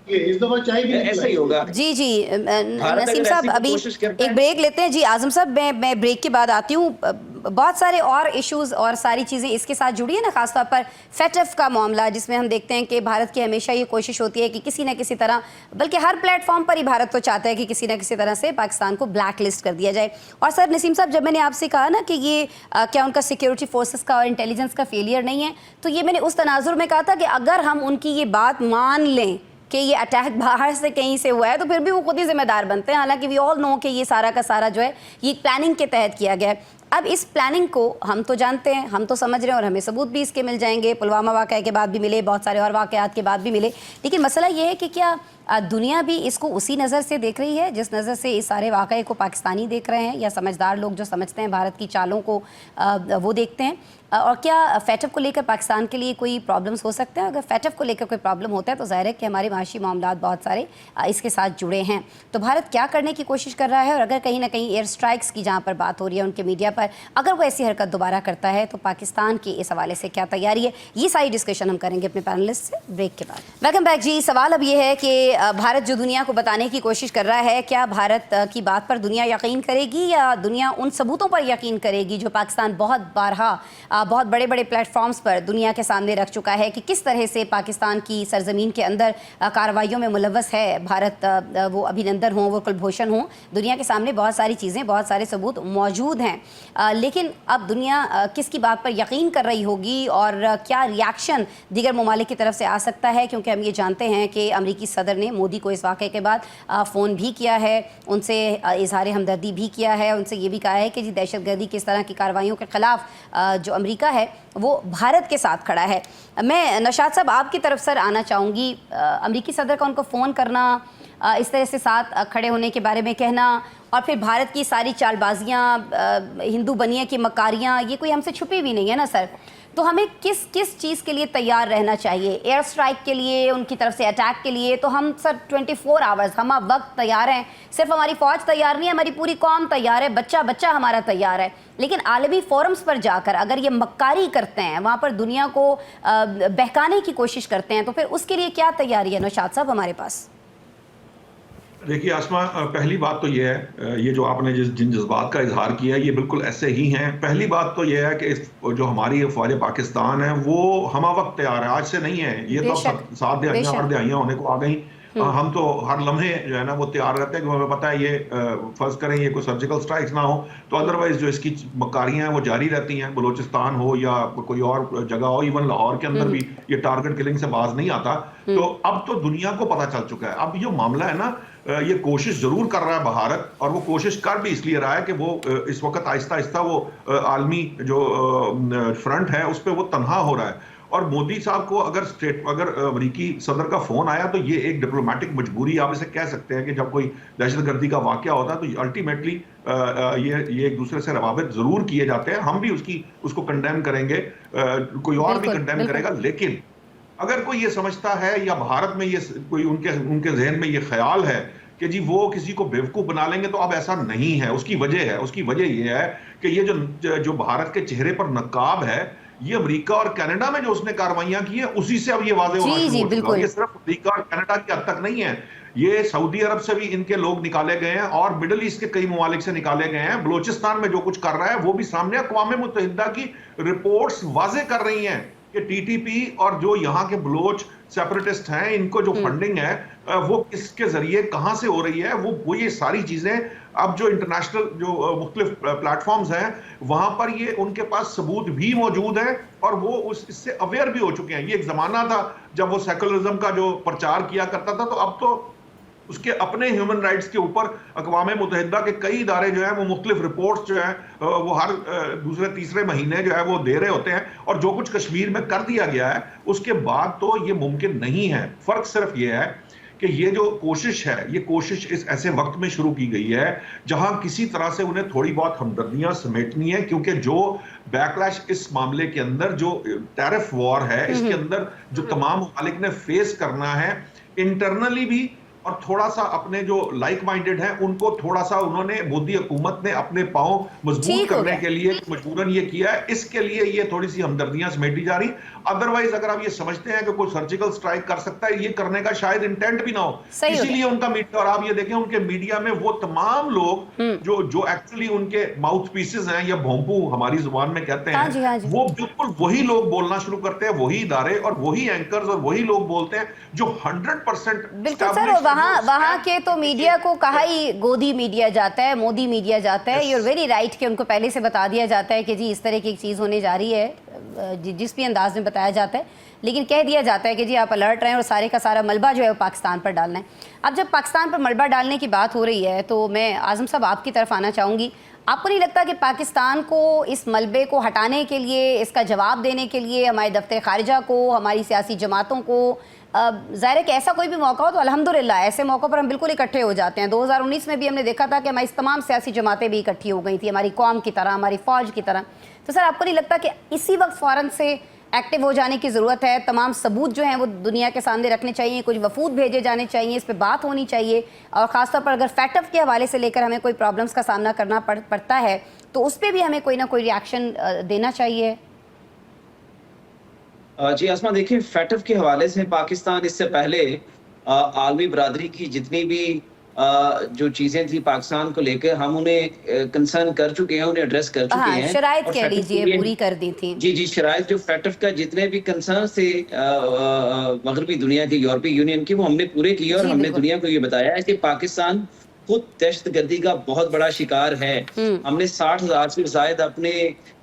इस दफा चाहे भी ऐसा ही होगा। जी जी नसीम साहब अभी एक ब्रेक लेते हैं। जी आजम साहब मैं ब्रेक के बाद आती हूँ। बहुत सारे और इश्यूज और सारी चीज़ें इसके साथ जुड़ी है ना, खासतौर पर फेटफ का मामला जिसमें हम देखते हैं कि भारत की हमेशा ये कोशिश होती है कि किसी न किसी तरह, बल्कि हर प्लेटफॉर्म पर ही भारत तो चाहता है कि किसी न किसी तरह से पाकिस्तान को ब्लैक लिस्ट कर दिया जाए। और सर नसीम साहब जब मैंने आपसे कहा ना कि ये क्या उनका सिक्योरिटी फोर्सेस का और इंटेलिजेंस का फेलियर नहीं है, तो ये मैंने उस तनाजुर में कहा था कि अगर हम उनकी ये बात मान लें कि ये अटैक बाहर से कहीं से हुआ है तो फिर भी वो खुद ही जिम्मेदार बनते हैं। हालांकि वी ऑल नो कि ये सारा का सारा जो है ये प्लानिंग के तहत किया गया है। अब इस प्लानिंग को हम तो जानते हैं, हम तो समझ रहे हैं और हमें सबूत भी इसके मिल जाएंगे, पुलवामा वाक़या के बाद भी मिले, बहुत सारे और वाक़यात के बाद भी मिले। लेकिन मसला ये है कि क्या दुनिया भी इसको उसी नज़र से देख रही है जिस नज़र से इस सारे वाक़ये को पाकिस्तानी देख रहे हैं, या समझदार लोग जो समझते हैं भारत की चालों को वो देखते हैं? और क्या फैटअप को लेकर पाकिस्तान के लिए कोई प्रॉब्लम्स हो सकते हैं? अगर फैटअप को लेकर कोई प्रॉब्लम होता है तो ज़ाहिर है कि हमारे माशी मामलात बहुत सारे इसके साथ जुड़े हैं। तो भारत क्या करने की कोशिश कर रहा है? और अगर कहीं ना कहीं एयर स्ट्राइक्स की जहाँ पर बात हो रही है उनके मीडिया पर, अगर वो ऐसी हरकत दोबारा करता है तो पाकिस्तान की इस हवाले से क्या तैयारी है, ये सारी डिस्कशन हम करेंगे अपने पैनलिस्ट से ब्रेक के बाद। वेलकम बैक जी। सवाल अब ये है कि भारत जो दुनिया को बताने की कोशिश कर रहा है, क्या भारत की बात पर दुनिया यकीन करेगी या दुनिया उन सबूतों पर यकीन करेगी जो पाकिस्तान बहुत बारहा बहुत बड़े बड़े प्लेटफॉर्म्स पर दुनिया के सामने रख चुका है कि किस तरह से पाकिस्तान की सरजमीन के अंदर कार्रवाइयों में मुलव्वस है भारत, वो अभिनंदन हो, वो कुलभूषण हो, दुनिया के सामने बहुत सारी चीज़ें, बहुत सारे सबूत मौजूद हैं। लेकिन अब दुनिया किसकी बात पर यकीन कर रही होगी और क्या रिएक्शन दीगर ममालिक की तरफ से आ सकता है? क्योंकि हम ये जानते हैं कि अमरीकी सदर ने मोदी को इस वाक़े के बाद फ़ोन भी किया है, उनसे इजहार हमदर्दी भी किया है, उनसे ये भी कहा है कि जी दहशतगर्दी की इस तरह की कार्रवाइयों के ख़िलाफ़ जो अमेरिका है वो भारत के साथ खड़ा है। मैं नशाद साहब आपकी तरफ सर आना चाहूँगी। अमरीकी सदर का उनको फ़ोन करना, इस तरह से साथ खड़े होने के बारे में कहना और फिर भारत की सारी चालबाजियाँ, हिंदू बनिए की मकारियाँ, ये कोई हमसे छुपी भी नहीं है ना सर। तो हमें किस किस चीज़ के लिए तैयार रहना चाहिए? एयर स्ट्राइक के लिए, उनकी तरफ से अटैक के लिए तो हम सर 24 आवर्स हम अब वक्त तैयार हैं। सिर्फ हमारी फ़ौज तैयार नहीं है, हमारी पूरी कौम तैयार है, बच्चा बच्चा हमारा तैयार है। लेकिन आलमी फोरम्स पर जाकर अगर ये मक्कारी करते हैं, वहाँ पर दुनिया को बहकाने की कोशिश करते हैं, तो फिर उसके लिए क्या तैयारी है नौशाद साहब हमारे पास? देखिए आसमा, पहली बात तो ये है, ये जो आपने जिन जज्बात का इजहार किया है ये बिल्कुल ऐसे ही हैं। पहली बात तो ये है कि जो हमारी फौज पाकिस्तान है वो हम वक्त तैयार है, आज से नहीं है। ये तो 7 दिहाइयाँ 8 दिहाइयाँ होने को आ गई। हम तो हर लम्हे जो है ना वो तैयार रहते हैं कि हमें पता है ये फर्ज करें ये कोई सर्जिकल स्ट्राइक्स ना हो तो अदरवाइज जो इसकी मकारियां हैं वो जारी रहती हैं। बलूचिस्तान हो या कोई और जगह हो, इवन लाहौर के अंदर भी ये टारगेट किलिंग से बाज नहीं आता। तो अब तो दुनिया को पता चल चुका है। अब ये मामला है ना, ये कोशिश जरूर कर रहा है भारत, और वो कोशिश कर भी इसलिए रहा है कि वो इस वक्त आहिस्ता आहिस्ता वो आलमी जो फ्रंट है उस पर वो तनहा हो रहा है। और मोदी साहब को अगर अमरीकी सदर का फोन आया तो ये एक डिप्लोमेटिक मजबूरी आप इसे कह सकते हैं कि जब कोई दहशतगर्दी का वाकया होता है तो अल्टीमेटली ये एक दूसरे से रवाबित जरूर किए जाते हैं। हम भी उसको कंडेम करेंगे, कोई और भी कंडेम करेगा। लेकिन अगर कोई ये समझता है या भारत में ये कोई उनके जहन में ये ख्याल है कि जी वो किसी को बेवकूफ बना लेंगे, तो अब ऐसा नहीं है। उसकी वजह ये है कि ये जो भारत के चेहरे पर नकाब है, ये अमेरिका और कनाडा में जो उसने कार्रवाइयां की है उसी से अब ये वाज़ेह होना शुरू हो चुका है। ये सिर्फ अमेरिका और कनाडा की हद तक नहीं है, ये सऊदी अरब से भी इनके लोग निकाले गए हैं और मिडिल ईस्ट के कई ममालिक से निकाले गए हैं। बलूचिस्तान में जो कुछ कर रहा है वो भी सामने अक़वाम मुत्तहिदा की रिपोर्ट्स वाज़ेह कर रही हैं कि टीटीपी और जो यहाँ के बलोच सेपरेटिस्ट हैं, इनको जो फंडिंग है वो किसके जरिए कहां से हो रही है, वो ये सारी चीजें अब जो इंटरनेशनल जो मुख्तलिफ प्लेटफॉर्म्स हैं वहां पर ये उनके पास सबूत भी मौजूद है और वो इससे अवेयर भी हो चुके हैं। ये एक जमाना था जब वो सेकुलरिज्म का जो प्रचार किया करता था, तो अब तो उसके अपने ह्यूमन राइट्स के ऊपर अक़वाम मुत्तहिदा के कई इदारे जो हैं वो मुख्तलिफ रिपोर्ट्स जो हैं वो हर दूसरे तीसरे महीने जो है वो दे रहे होते हैं। और जो कुछ कश्मीर में कर दिया गया है उसके बाद तो ये मुमकिन नहीं है। फर्क सिर्फ ये है कि ये जो कोशिश है, ये कोशिश इस ऐसे वक्त में शुरू की गई है जहां किसी तरह से उन्हें थोड़ी बहुत हमदर्दियां समेटनी है, क्योंकि जो बैकलैश इस मामले के अंदर जो टैरिफ वॉर है इसके अंदर जो तमाम ममालिक ने फेस करना है इंटरनली भी, और थोड़ा सा अपने जो लाइक माइंडेड हैं उनको थोड़ा सा उन्होंने मोदी हुकूमत ने अपने पांव मजबूत करने के लिए मजबूरन ये किया है। इसके लिए ये थोड़ी सी हमदर्दियां समेटी जा रही। अदरवाइज अगर आप ये समझते हैं कि कोई सर्जिकल स्ट्राइक कर सकता है, ये करने का शायद इंटेंट भी ना हो, इसीलिए उनका मीडिया, और आप ये देखें उनके मीडिया में वो तमाम लोग जो एक्चुअली उनके माउथ पीसेस हैं या भोंपू हमारी जुबान में कहते हैं, वो बिल्कुल वही लोग बोलना शुरू करते हैं, वही इदारे और वही एंकर्स और वही लोग बोलते हैं जो 100% वहाँ के तो मीडिया को कहा ही गोदी मीडिया जाता है, मोदी मीडिया जाता है। यूर वेरी राइट कि उनको पहले से बता दिया जाता है कि जी इस तरह की एक चीज़ होने जा रही है, जिस भी अंदाज में बताया जाता है, लेकिन कह दिया जाता है कि जी आप अलर्ट रहें और सारे का सारा मलबा जो है वो पाकिस्तान पर डालना है। अब जब पाकिस्तान पर मलबा डालने की बात हो रही है तो मैं आज़म साहब आपकी तरफ आना चाहूँगी। आपको नहीं लगता कि पाकिस्तान को इस मलबे को हटाने के लिए, इसका जवाब देने के लिए हमारे दफ्तर खारिजा को, हमारी सियासी जमातों को, ज़ाहिर है कि ऐसा कोई भी मौका हो तो अल्हम्दुलिल्लाह ऐसे मौक़ों पर हम बिल्कुल इकट्ठे हो जाते हैं। 2019 में भी हमने देखा था कि हमारी तमाम सियासी जमातें भी इकट्ठी हो गई थी, हमारी कौम की तरह, हमारी फ़ौज की तरह। तो सर आपको नहीं लगता कि इसी वक्त फ़ौरन से एक्टिव हो जाने की ज़रूरत है? तमाम सबूत जो हैं वो दुनिया के सामने रखने चाहिए, कुछ वफूद भेजे जाने चाहिए, इस पर बात होनी चाहिए, और ख़ासतौर पर अगर फैटफ के हवाले से लेकर हमें कोई प्रॉब्लम्स का सामना करना पड़ता है तो उस पर भी हमें कोई ना कोई रिएक्शन देना चाहिए। जी आसमा, देखिए फैटफ के हवाले से पाकिस्तान इससे पहले आलमी बरादरी की जितनी भी जो चीजें थी पाकिस्तान को लेकर, हम उन्हें कंसर्न कर चुके हैं, उन्हें एड्रेस कर चुके हाँ, हैं। शराइत और कह फैटफ के लीजिए लिए- पूरी कर दी थी। जी शराइत जो फैटफ का जितने भी कंसर्न थे मगरबी दुनिया के, यूरोपीय यूनियन की, वो हमने पूरे किए और जी, हमने बिल्कुल। दुनिया को ये बताया है कि पाकिस्तान खुद दहशतगर्दी का बहुत बड़ा शिकार है। हमने 60,000 से ज्यादा अपने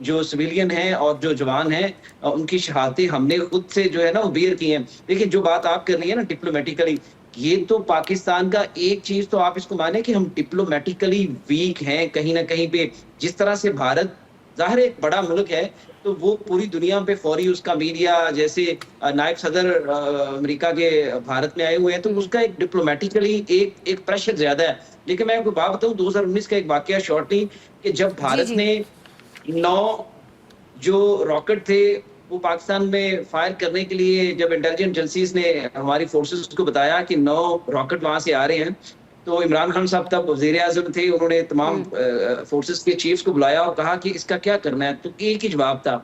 जो सिविलियन हैं और जो जवान हैं उनकी शहादतें हमने खुद से जो है ना वो बियर की हैं। देखिए जो बात आप कर रही है ना डिप्लोमेटिकली, ये तो पाकिस्तान का एक चीज तो आप इसको माने कि हम डिप्लोमेटिकली वीक हैं कहीं ना कहीं पे। जिस तरह से भारत जाहिर एक बड़ा मुल्क है तो वो पूरी दुनिया पे फौरी उसका मीडिया, जैसे नायब सदर अमेरिका के भारत में आए हुए हैं तो उसका एक डिप्लोमेटिकली एक प्रेशर ज्यादा है। लेकिन मैं आपको बात बताऊं 2019 का एक वाकया शॉर्टली, कि जब भारत जी। ने 9 जो रॉकेट थे वो पाकिस्तान में फायर करने के लिए, जब इंटेलिजेंस एजेंसीज ने हमारी फोर्सेस को बताया कि 9 रॉकेट वहां से आ रहे हैं, तो इमरान खान साहब तब वजीर आजम थे, उन्होंने तमाम फोर्सेस के चीफ्स को बुलाया और कहा कि इसका क्या करना है। तो एक ही जवाब था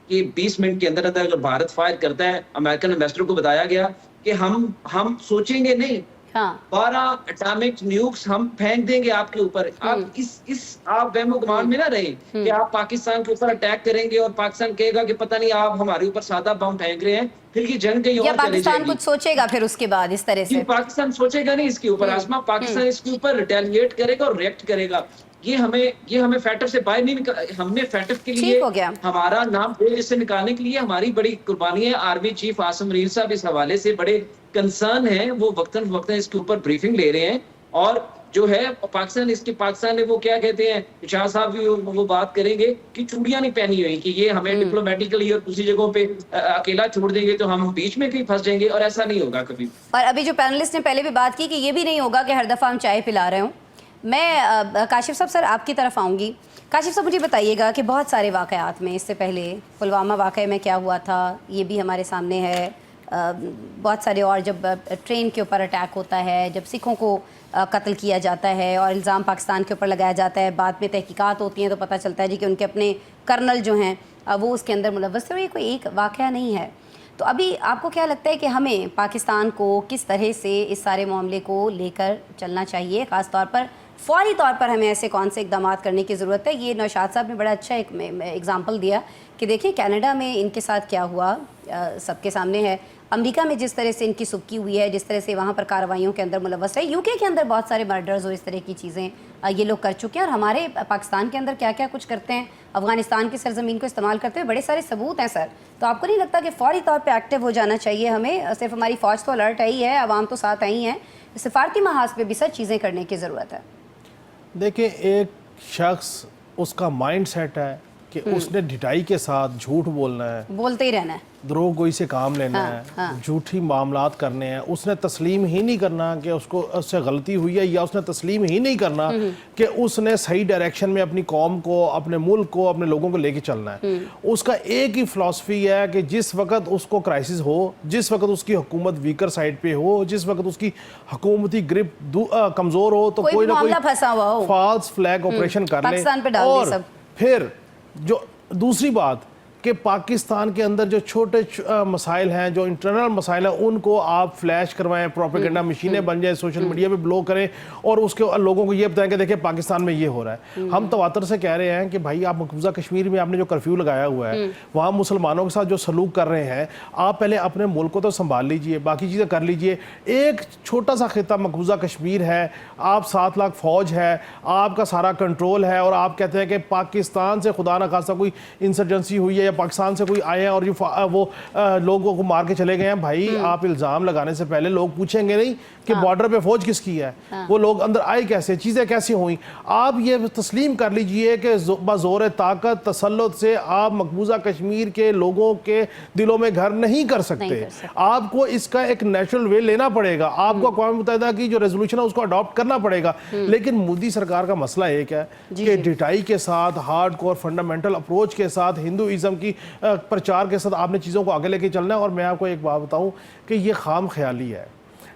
कि 20 मिनट के अंदर अंदर अगर भारत फायर करता है, अमेरिकन इन्वेस्टर को बताया गया कि हम सोचेंगे नहीं, हाँ 12 एटॉमिक न्यूक्स हम फेंक देंगे आपके ऊपर। आप इस आप वहमो गुमान में ना रहे कि आप पाकिस्तान के ऊपर अटैक करेंगे और पाकिस्तान कहेगा कि पता नहीं आप हमारे ऊपर सादा बम फेंक रहे हैं, फिर ये जंग कहीं या और चली पाकिस्तान जाएगी। कुछ सोचेगा फिर उसके बाद इस तरह ये से। पाकिस्तान सोचेगा नहीं इसके ऊपर आसमा, पाकिस्तान इसके ऊपर रिटेलिएट करेगा और रिएक्ट करेगा। ये हमें फैटफ से बाहर नहीं हमने फैटफ के लिए ठीक हो गया। हमारा नाम इससे निकालने के लिए हमारी बड़ी कुर्बानी है। आर्मी चीफ आसिम मुनीर साहब इस हवाले से बड़े कंसर्न हैं, वो वक्तन वक्तन इसके ऊपर ब्रीफिंग ले रहे हैं। और जो है पाकिस्तान ने वो क्या कहते हैं, शाह साहब भी वो बात करेंगे कि चूड़ियां नहीं पहनी हुई कि ये हमें डिप्लोमेटिकली और दूसरी जगहों पे अकेला छोड़ देंगे तो हम बीच में कहीं फंस जाएंगे, और ऐसा नहीं होगा कभी। और अभी जो पैनलिस्ट ने पहले भी बात की कि ये भी नहीं होगा कि हर दफ़ा हम चाय पिला रहे हों। मैं काशिफ साहब सर आपकी तरफ आऊँगी। काशिफ साहब मुझे बताइएगा कि बहुत सारे वाक़यात में, इससे पहले पुलवामा वाक़े में क्या हुआ था ये भी हमारे सामने है, बहुत सारे और, जब ट्रेन के ऊपर अटैक होता है, जब सिखों को कत्ल किया जाता है और इल्ज़ाम पाकिस्तान के ऊपर लगाया जाता है, बाद में तहकीकात होती हैं तो पता चलता है जी कि उनके अपने कर्नल जो हैं वो उसके अंदर मुलव्वस थे, और ये कोई एक वाक़या नहीं है। तो अभी आपको क्या लगता है कि हमें पाकिस्तान को किस तरह से इस सारे मामले को लेकर चलना चाहिए? ख़ास तौर पर फौरी तौर पर हमें ऐसे कौन से इक़दाम करने की ज़रूरत है? ये नौशाद साहब ने बड़ा अच्छा एक एग्ज़ाम्पल दिया कि देखिए कनाडा में इनके साथ क्या हुआ, सबके सामने है। अमेरिका में जिस तरह से इनकी सुबकी हुई है, जिस तरह से वहाँ पर कार्रवाइयों के अंदर मुलव्वस है, यूके के अंदर बहुत सारे मर्डर्स और इस तरह की चीज़ें ये लोग कर चुके हैं, और हमारे पाकिस्तान के अंदर क्या क्या कुछ करते हैं, अफ़गानिस्तान की सरजमीन को इस्तेमाल करते हुए बड़े सारे सबूत हैं सर। तो आपको नहीं लगता कि फ़ौरी तौर पर एक्टिव हो जाना चाहिए हमें? सिर्फ हमारी फ़ौज तो अलर्ट आई है, आवाम तो साथ आई हैं, सिफारती महाज पर भी सर चीज़ें करने की ज़रूरत है। देखिए एक शख्स उसका माइंड सेट है कि उसने ढिठाई के साथ झूठ बोलना है, बोलते ही रहना है, द्रोहगोई से काम लेना है, झूठी मामलात करने हैं। उसने तस्लीम ही नहीं करना कि उससे गलती हुई है, या उसने तस्लीम ही नहीं करना कि उसने सही डायरेक्शन में अपनी कौम को, अपने मुल्क को, अपने लोगों को लेके चलना है। उसका एक ही फ़िलासफ़ी है कि जिस वक्त उसको क्राइसिस हो, जिस वक्त उसकी हुकूमत वीकर साइड पे हो, जिस वक्त उसकी हुकूमती ग्रिप कमज़ोर हो, तो कोई ना कोई फंसा हुआ हो, फॉल्स फ्लैग ऑपरेशन कर ले पाकिस्तान पे डाल दे और सब। फिर जो दूसरी बात कि पाकिस्तान के अंदर जो छोटे मसाइल हैं, जो इंटरनल मसाइल हैं, उनको आप फ्लैश करवाएं, प्रोपेगेंडा मशीनें बन जाए, सोशल मीडिया पे ब्लो करें और उसके लोगों को ये बताएं कि देखिए पाकिस्तान में ये हो रहा है। हम तवातर से कह रहे हैं कि भाई आप मकबूजा कश्मीर में आपने जो कर्फ्यू लगाया हुआ है, वहाँ मुसलमानों के साथ जो सलूक कर रहे हैं, आप पहले अपने मुल्क को तो संभाल लीजिए, बाकी चीज़ें कर लीजिए। एक छोटा सा खिता मकबूजा कश्मीर है, आप 7 लाख फ़ौज है, आपका सारा कंट्रोल है, और आप कहते हैं कि पाकिस्तान से खुदा न खास्ता कोई इंसर्जेंसी हुई है या पाकिस्तान से कोई आए हैं और वो लोगों को मार के चले गए हैं, भाई आप इल्ज़ाम लगाने से पहले लोग पूछेंगे नहीं कि बॉर्डर पे फौज किसकी है, वो लोग अंदर आए कैसे, चीज़ें कैसी हुई। आप ये तस्लीम कर लीजिए कि बज़ोर ताकत तसल्लुत से आप मकबूजा कश्मीर के लोगों के दिलों में घर नहीं कर सकते। आपको इसका एक नेशनल वे लेना पड़ेगा, आपको अक़वाम मुत्तहिदा की जो रेजोल्यूशन है उसको अडॉप्ट करना पड़ेगा। लेकिन मोदी सरकार का मसला एक है कि डिटाई के साथ, हार्ड कोर फंडामेंटल अप्रोच के साथ, हिंदुइज्म की प्रचार के साथ आपने चीज़ों को आगे लेके चलना है। और मैं आपको एक बात बताऊं कि ये खाम ख्याली है।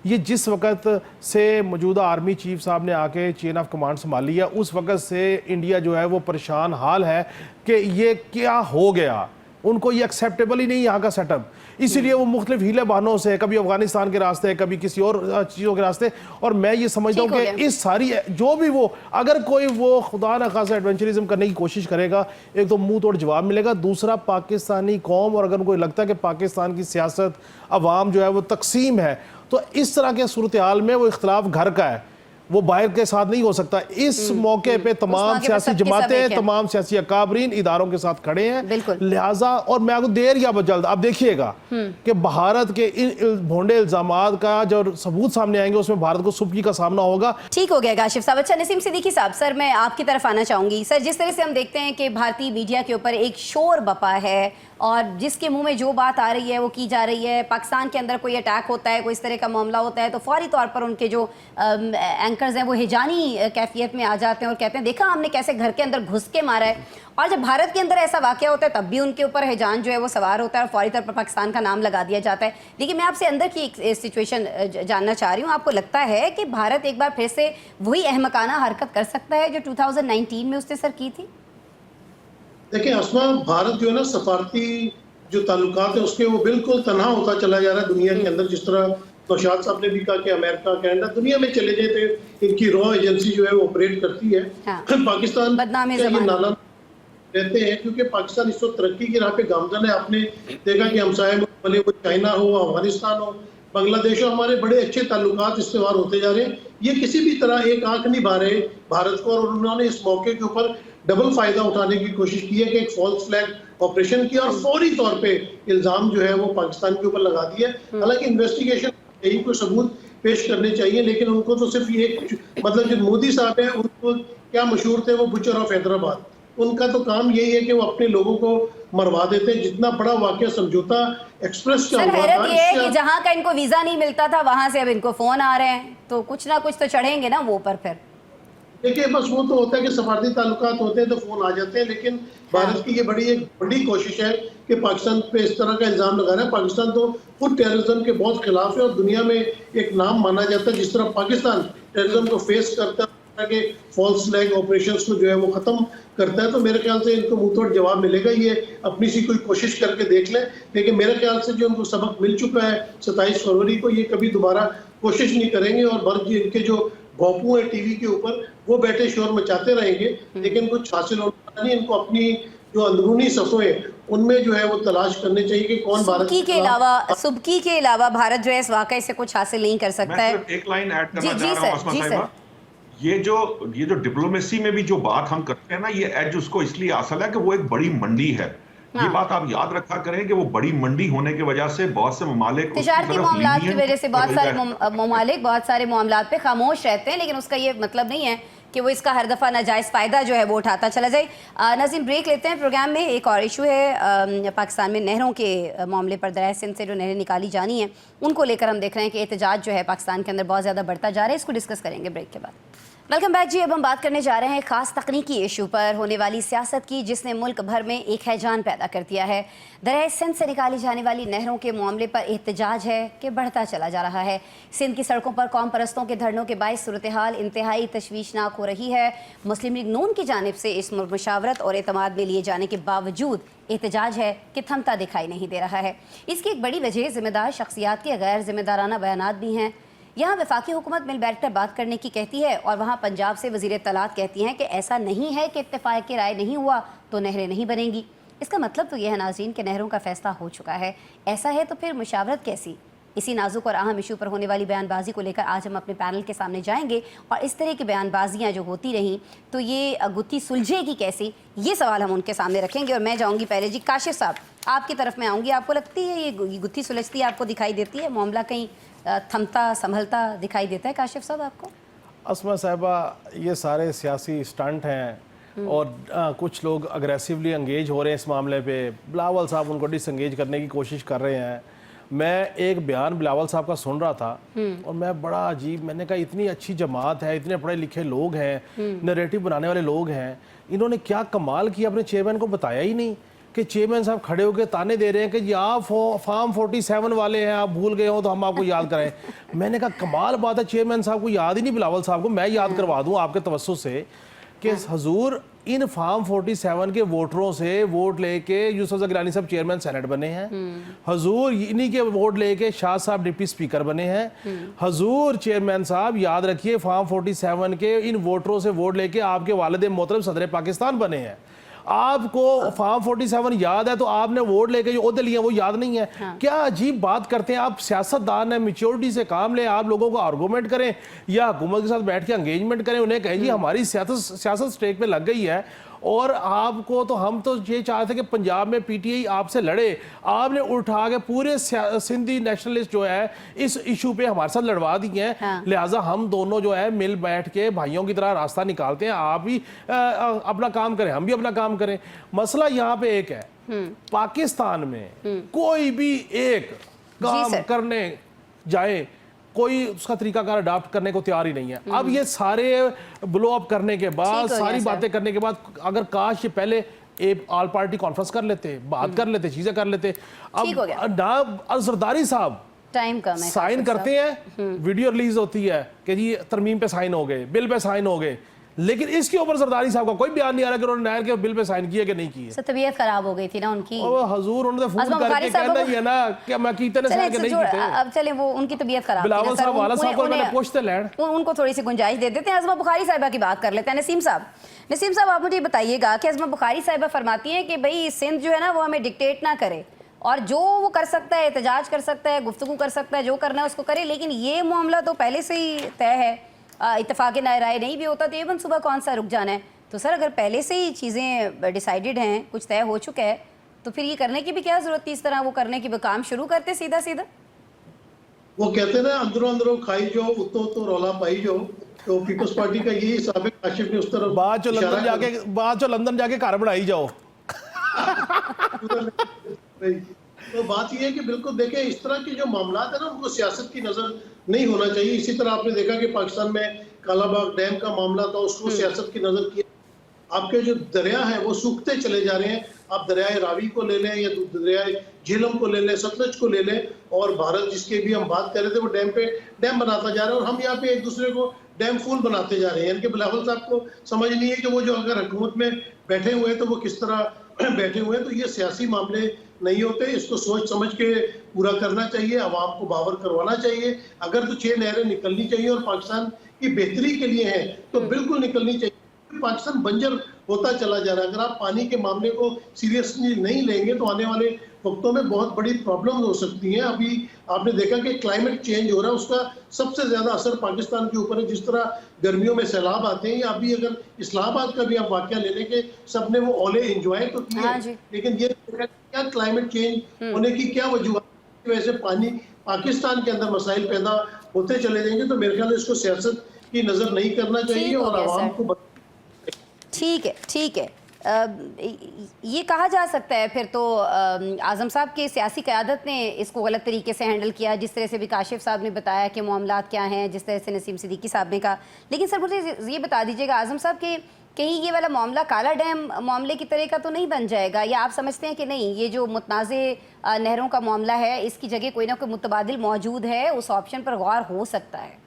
ये जिस वक्त से मौजूदा आर्मी चीफ साहब ने आके चेन ऑफ कमांड संभाली है, उस वक्त से इंडिया जो है वो परेशान हाल है कि ये क्या हो गया। उनको ये एक्सेप्टेबल ही नहीं यहाँ का सेटअप, इसीलिए वो मुख्तलिफ हीले बहानों से, कभी अफगानिस्तान के रास्ते, कभी किसी और चीज़ों के रास्ते। और मैं ये समझता हूँ कि इस सारी जो भी वो अगर कोई वो खुदा न खासा एडवेंचरिज्म करने की कोशिश करेगा, एक तो मुंह तोड़ जवाब मिलेगा, दूसरा पाकिस्तानी कौम और अगर उनको लगता है कि पाकिस्तान की सियासत अवाम जो है वो तकसीम है, तो इस तरह के सूरत हाल में वो इख्तलाफ घर का है, वो बाहर के साथ नहीं हो सकता। इस मौके पे तमाम सियासी जमातें, तमाम सियासी अकाबरीन इदारों के साथ खड़े हैं, लिहाजा और मैं आपको देर या जल्द आप देखिएगा कि भारत के इन भोंडे इल्जामात का जो सबूत सामने आएंगे उसमें भारत को सुबकी का सामना होगा। ठीक हो गया काशिफ साहब। अच्छा नसीम सिद्दीकी साहब, सर मैं आपकी तरफ आना चाहूंगी। सर जिस तरह से हम देखते हैं कि भारतीय मीडिया के ऊपर एक शोर बपा है और जिसके मुंह में जो बात आ रही है वो की जा रही है, पाकिस्तान के अंदर कोई अटैक होता है, कोई इस तरह का मामला होता है तो फौरी तौर पर उनके जो एंकर्स हैं वो हिजानी कैफियत में आ जाते हैं और कहते हैं देखा हमने कैसे घर के अंदर घुस के मारा है। और जब भारत के अंदर ऐसा वाकया होता है तब भी उनके ऊपर हिजान जो है वो सवार होता है और फौरी तौर पर पाकिस्तान का नाम लगा दिया जाता है। लेकिन मैं आपसे अंदर की एक सिचुएशन जानना चाह रही हूँ, आपको लगता है कि भारत एक बार फिर से वही अहमकाना हरकत कर सकता है जो 2019 में उसने सर की थी? देखिए अस्मा, भारत जो है ना सफारती जो ताल्लुकात है उसके वो बिल्कुल तनहा होता चला जा रहा है दुनिया के अंदर। जिस तरह नौशाद साहब ने भी कहा कि अमेरिका, कनाडा दुनिया में चले गए थे, इनकी रॉ एजेंसी जो है वो ऑपरेट करती है। पाकिस्तान नाला रहते हैं क्योंकि पाकिस्तान इस वक्त तरक्की की राह पे गामजन है। आपने देखा कि हमसाये भले वो चाइना हो, अफगानिस्तान हो, बांग्लादेश हो, हमारे बड़े अच्छे ताल्लुकात इस्तेमाल होते जा रहे हैं। ये किसी भी तरह एक आंख नहीं भा रहे भारत को और उन्होंने इस मौके के ऊपर डबल फायदा उठाने की कोशिश की है कि एक फॉल्स फ्लैग ऑपरेशन किया और फौरी तौर पे इल्जाम जो है वो पाकिस्तान के ऊपर लगा दिया। हालांकि इन्वेस्टिगेशन यही कोई सबूत पेश करने चाहिए, लेकिन उनको तो सिर्फ ये मतलब जो मोदी साहब है उनको क्या मशहूर थे वो बुचर ऑफ हैदराबाद, उनका तो काम यही है कि वो अपने लोगों को मरवा देते हैं। जितना बड़ा वाकया समझौता एक्सप्रेस का हुआ था, ये है कि जहां का इनको वीजा नहीं मिलता था वहां से अब इनको फोन आ रहे हैं तो कुछ ना कुछ तो चढ़ेंगे ना वो पर। फिर देखिए बस वो तो होता है कि सफारती ताल्लुकात होते हैं तो फोन आ जाते हैं, लेकिन भारत की ये एक बड़ी कोशिश है कि पाकिस्तान पे इस तरह का इल्जाम लगा रहा है। पाकिस्तान तो खुद टेररिज्म के बहुत खिलाफ है और दुनिया में एक नाम माना जाता है। जिस तरह पाकिस्तान टेररिज्म को फेस करता है कि फॉल्स फ्लैग ऑपरेशंस को जो है वो खत्म करता है, तो मेरे ख्याल से इनको मुंहतोड़ जवाब मिलेगा। ये अपनी सी कोई कोशिश करके देख लें, लेकिन मेरे ख्याल से जो उनको सबक मिल चुका है 27 फरवरी को, ये कभी दोबारा कोशिश नहीं करेंगे। और भर इनके जो भोंपू है टीवी के ऊपर वो बैठे शोर मचाते रहेंगे, लेकिन कुछ हासिल होना नहीं। इनको अपनी जो अंदरूनी सफ़े उनमें जो है वो तलाश करने चाहिए कि कौन भारत सुबकी के अलावा भारत जो है इस वाकये से कुछ हासिल नहीं कर सकता है। एक लाइन ऐड करना चाह रहा हूं आसमा साहिबा, ये जो डिप्लोमेसी में भी जो बात हम करते हैं ना, ये एज उसको इसलिए हासिल है कि वो एक बड़ी मंडी है। ये बात आप याद रखा करें कि वो बड़ी मंडी होने की वजह से बहुत से ममालिक तिजारती मामलात की वजह से बहुत सारे ममालिक बहुत सारे मामलात पे खामोश रहते हैं, लेकिन उसका ये मतलब नहीं है कि वो इसका हर दफ़ा नाजायज़ फ़ायदा जो है वो उठाता चला जाए। नाज़रीन ब्रेक लेते हैं। प्रोग्राम में एक और इशू है पाकिस्तान में नहरों के मामले पर। दरिया सिंध से जो नहरें निकाली जानी हैं उनको लेकर हम देख रहे हैं कि एहतजाज जो है पाकिस्तान के अंदर बहुत ज़्यादा बढ़ता जा रहा है। इसको डिस्कस करेंगे ब्रेक के बाद। वेलकम बैक जी। अब हम बात करने जा रहे हैं खास तकनीकी इशू पर होने वाली सियासत की, जिसने मुल्क भर में एक हैजान पैदा कर दिया है। दरिया सिंध से निकाली जाने वाली नहरों के मामले पर एहतजाज है कि बढ़ता चला जा रहा है। सिंध की सड़कों पर कौम परस्तों के धरनों के बायस सूरत हाल इंतहाई तशवीशनाक हो रही है। मुस्लिम लीग नून की जानिब से इस मुशावरत और एतमाद में लिए जाने के बावजूद एहतजाज है कि थमता दिखाई नहीं दे रहा है। इसकी एक बड़ी वजह जिम्मेदार शख्सियात के गैर जिम्मेदाराना बयानात भी हैं। यहाँ वफाकी हुकूमत मिल बैठकर बात करने की कहती है और वहाँ पंजाब से वज़ीर इत्तलात कहती हैं कि ऐसा नहीं है कि इत्तेफाक की राय नहीं हुआ तो नहरें नहीं बनेंगी। इसका मतलब तो यह है नाज़रीन कि नहरों का फैसला हो चुका है। ऐसा है तो फिर मुशावरत कैसी? इसी नाजुक और अहम इशू पर होने वाली बयानबाजी को लेकर आज हम अपने पैनल के सामने जाएंगे और इस तरह की बयानबाजियाँ जो होती रहीं तो ये गुत्थी सुलझेगी कैसी, ये सवाल हम उनके सामने रखेंगे। और मैं जाऊँगी पहले जी काशिफ साहब, आपकी तरफ में आऊँगी। आपको लगती है ये गुत्थी सुलझती है, आपको दिखाई देती है मामला कहीं थमता संभलता दिखाई देता है काशिफ साहब आपको? अस्मा साहिबा, ये सारे सियासी स्टंट हैं और कुछ लोग अग्रेसिवली एंगेज हो रहे हैं इस मामले पे। बिलावल साहब उनको डिसएंगेज करने की कोशिश कर रहे हैं। मैं एक बयान बिलावल साहब का सुन रहा था और मैं बड़ा अजीब, मैंने कहा इतनी अच्छी जमात है, इतने पढ़े लिखे लोग हैं, नैरेटिव बनाने वाले लोग हैं, इन्होंने क्या कमाल किया, अपने चेयरमैन को बताया ही नहीं कि चेयरमैन साहब खड़े होकर ताने दे रहे हैं कि जी आप फार्म 47 वाले हैं, आप भूल गए हो तो हम आपको याद कराएं। मैंने कहा कमाल बात है, चेयरमैन साहब को याद ही नहीं, बिलावल साहब को मैं याद करवा दूं आपके तवज्जुह से कि हजूर इन फार्म 47 के वोटरों से वोट लेके यूसुफ गिलानी साहब चेयरमैन सेनेट बने हैं। हजूर इन्हीं के वोट लेके शाह साहब डिप्टी स्पीकर बने हैं। हजूर चेयरमैन साहब याद रखिए, फार्म 47 के इन वोटरों से वोट लेके आपके वालिद मोहतरम सदर पाकिस्तान बने हैं। आपको फार्म 47 याद है तो आपने वोट लेके जो ओहदे लिए वो याद नहीं है। हाँ। क्या अजीब बात करते हैं आप, सियासतदान है, मेच्योरिटी से काम लें, आप लोगों को आर्गूमेंट करें या हुकूमत के साथ बैठ के एंगेजमेंट करें, उन्हें कहें जी हमारी सियासत स्टेक पे लग गई है और आपको तो हम तो ये चाहते कि पंजाब में पीटीआई आपसे लड़े, आपने उठा के पूरे सिंधी नेशनलिस्ट जो है इस इशू पे हमारे साथ लड़वा दिए हैं। हाँ। लिहाजा हम दोनों जो है मिल बैठ के भाइयों की तरह रास्ता निकालते हैं, आप भी अपना काम करें, हम भी अपना काम करें। मसला यहाँ पे एक है, पाकिस्तान में कोई भी एक काम करने जाए कोई उसका तरीकाकार अडॉप्ट करने को तैयार ही नहीं है। अब ये सारे ब्लो अप करने के बाद, सारी बातें करने के बाद, अगर काश ये पहले एक ऑल पार्टी कॉन्फ्रेंस कर लेते, बात कर लेते, चीजें कर लेते। अब ना जरदारी साहब टाइम कम है, साइन करते हैं, वीडियो रिलीज होती है कि जी तरमीम पे साइन हो गए, बिल पे साइन हो गए, लेकिन इसके ऊपर जरदारी साहब का कोई बयान नहीं आ रहा कि उन्होंने नहर के बिल पे साइन किए कि नहीं किए। तबीयत खराब हो गई थी ना उनकी, हजूर उन्होंने फोन करके कहना ही है ना कि मैं कीते ने साइन के नहीं कीते। अब चले वो उनकी तबीयत खराब थी, बिलावल साहब वाला साहब को मैंने पूछते लैंड, उनको थोड़ी सी गुंजाइश दे देते हैं। अज़मा बुखारी साहिबा की बात कर लेते हैं। नसीम साहब आप मुझे बताइएगा कि अज़मा बुखारी साहिबा फरमाती हैं कि भाई सिंध जो है ना वो हमें डिक्टेट ना करे और जो वो कर सकता है, एहतजाज कर सकता है, गुफ्तगू कर सकता है, जो करना है उसको करे, लेकिन ये मामला तो पहले से ही तय है, इत्तेफाक राय नहीं भी होता तो ये सुबह कौन सा रुक जाना है। तो सर अगर पहले से ही चीज़ें डिसाइडेड हैं, कुछ तय हो चुका है, तो फिर ये करने की भी क्या ज़रूरत थी, इस तरह वो करने की काम शुरू करते सीधा सीधा। वो कहते हैं ना अंदरों अंदरों खाई जो उतो रौला पाई जो, तो पीपल्स पार्टी का यही हिसाब है। काशिफ ने उस तरफ बाद जो लंदन जाके घर बनाई जाओ। तो बात यह है कि बिल्कुल देखें, इस तरह के जो मामला है ना उनको सियासत की नजर नहीं होना चाहिए। इसी तरह आपने देखा कि पाकिस्तान में कालाबाग डैम का मामला था, उसको सियासत की नजर किया। आपके जो दरिया है वो सूखते चले जा रहे हैं। आप दरियाए रावी को ले लें या दरियाए झेलम को ले लें, सतलज को ले लें, और भारत जिसके भी हम बात कर रहे थे वो डैम बनाता जा रहा है और हम यहाँ पे एक दूसरे को डैम फूल बनाते जा रहे हैं। यानी कि बिलावल साहब को समझ नहीं है कि वो जो अगर हुकूमत में बैठे हुए हैं तो वो किस तरह बैठे हुए हैं। तो ये सियासी मामले नहीं होते, इसको सोच समझ के पूरा करना चाहिए, आवाम को बावर करवाना चाहिए। अगर तो 6 नहरें निकलनी चाहिए और पाकिस्तान की बेहतरी के लिए हैं तो बिल्कुल निकलनी चाहिए। पाकिस्तान बंजर होता चला जा रहा है। अगर आप पानी के मामले को सीरियसली नहीं लेंगे तो आने वाले वक्तों में बहुत बड़ी प्रॉब्लम हो सकती हैं। अभी आपने देखा कि क्लाइमेट चेंज हो रहा है, उसका सबसे ज्यादा असर पाकिस्तान के ऊपर है। जिस तरह गर्मियों में सैलाब आते हैं, या अभी अगर इस्लामाबाद का भी आप वाकया ले लें कि सबने वो ओले एंजॉय तो किए, लेकिन ये क्या क्लाइमेट चेंज होने की क्या वजूहत, वैसे पानी पाकिस्तान के अंदर मसाइल पैदा होते चले जाएंगे। तो मेरे ख्याल में इसको सियासत की नजर नहीं करना चाहिए और आवाम को ठीक है। ये कहा जा सकता है फिर तो आज़म साहब के सियासी क़यादत ने इसको गलत तरीके से हैंडल किया, जिस तरह से भी काशिफ साहब ने बताया कि मामलात क्या हैं, जिस तरह से नसीम सिद्दीकी साहब ने कहा। लेकिन सर मुझे ये बता दीजिएगा आज़म साहब कि कहीं ये वाला मामला काला डैम मामले की तरह का तो नहीं बन जाएगा, या आप समझते हैं कि नहीं ये जो मुतनाज़े नहरों का मामला है इसकी जगह कोई ना कोई मुतबादिल मौजूद है, उस ऑप्शन पर गौर हो सकता है?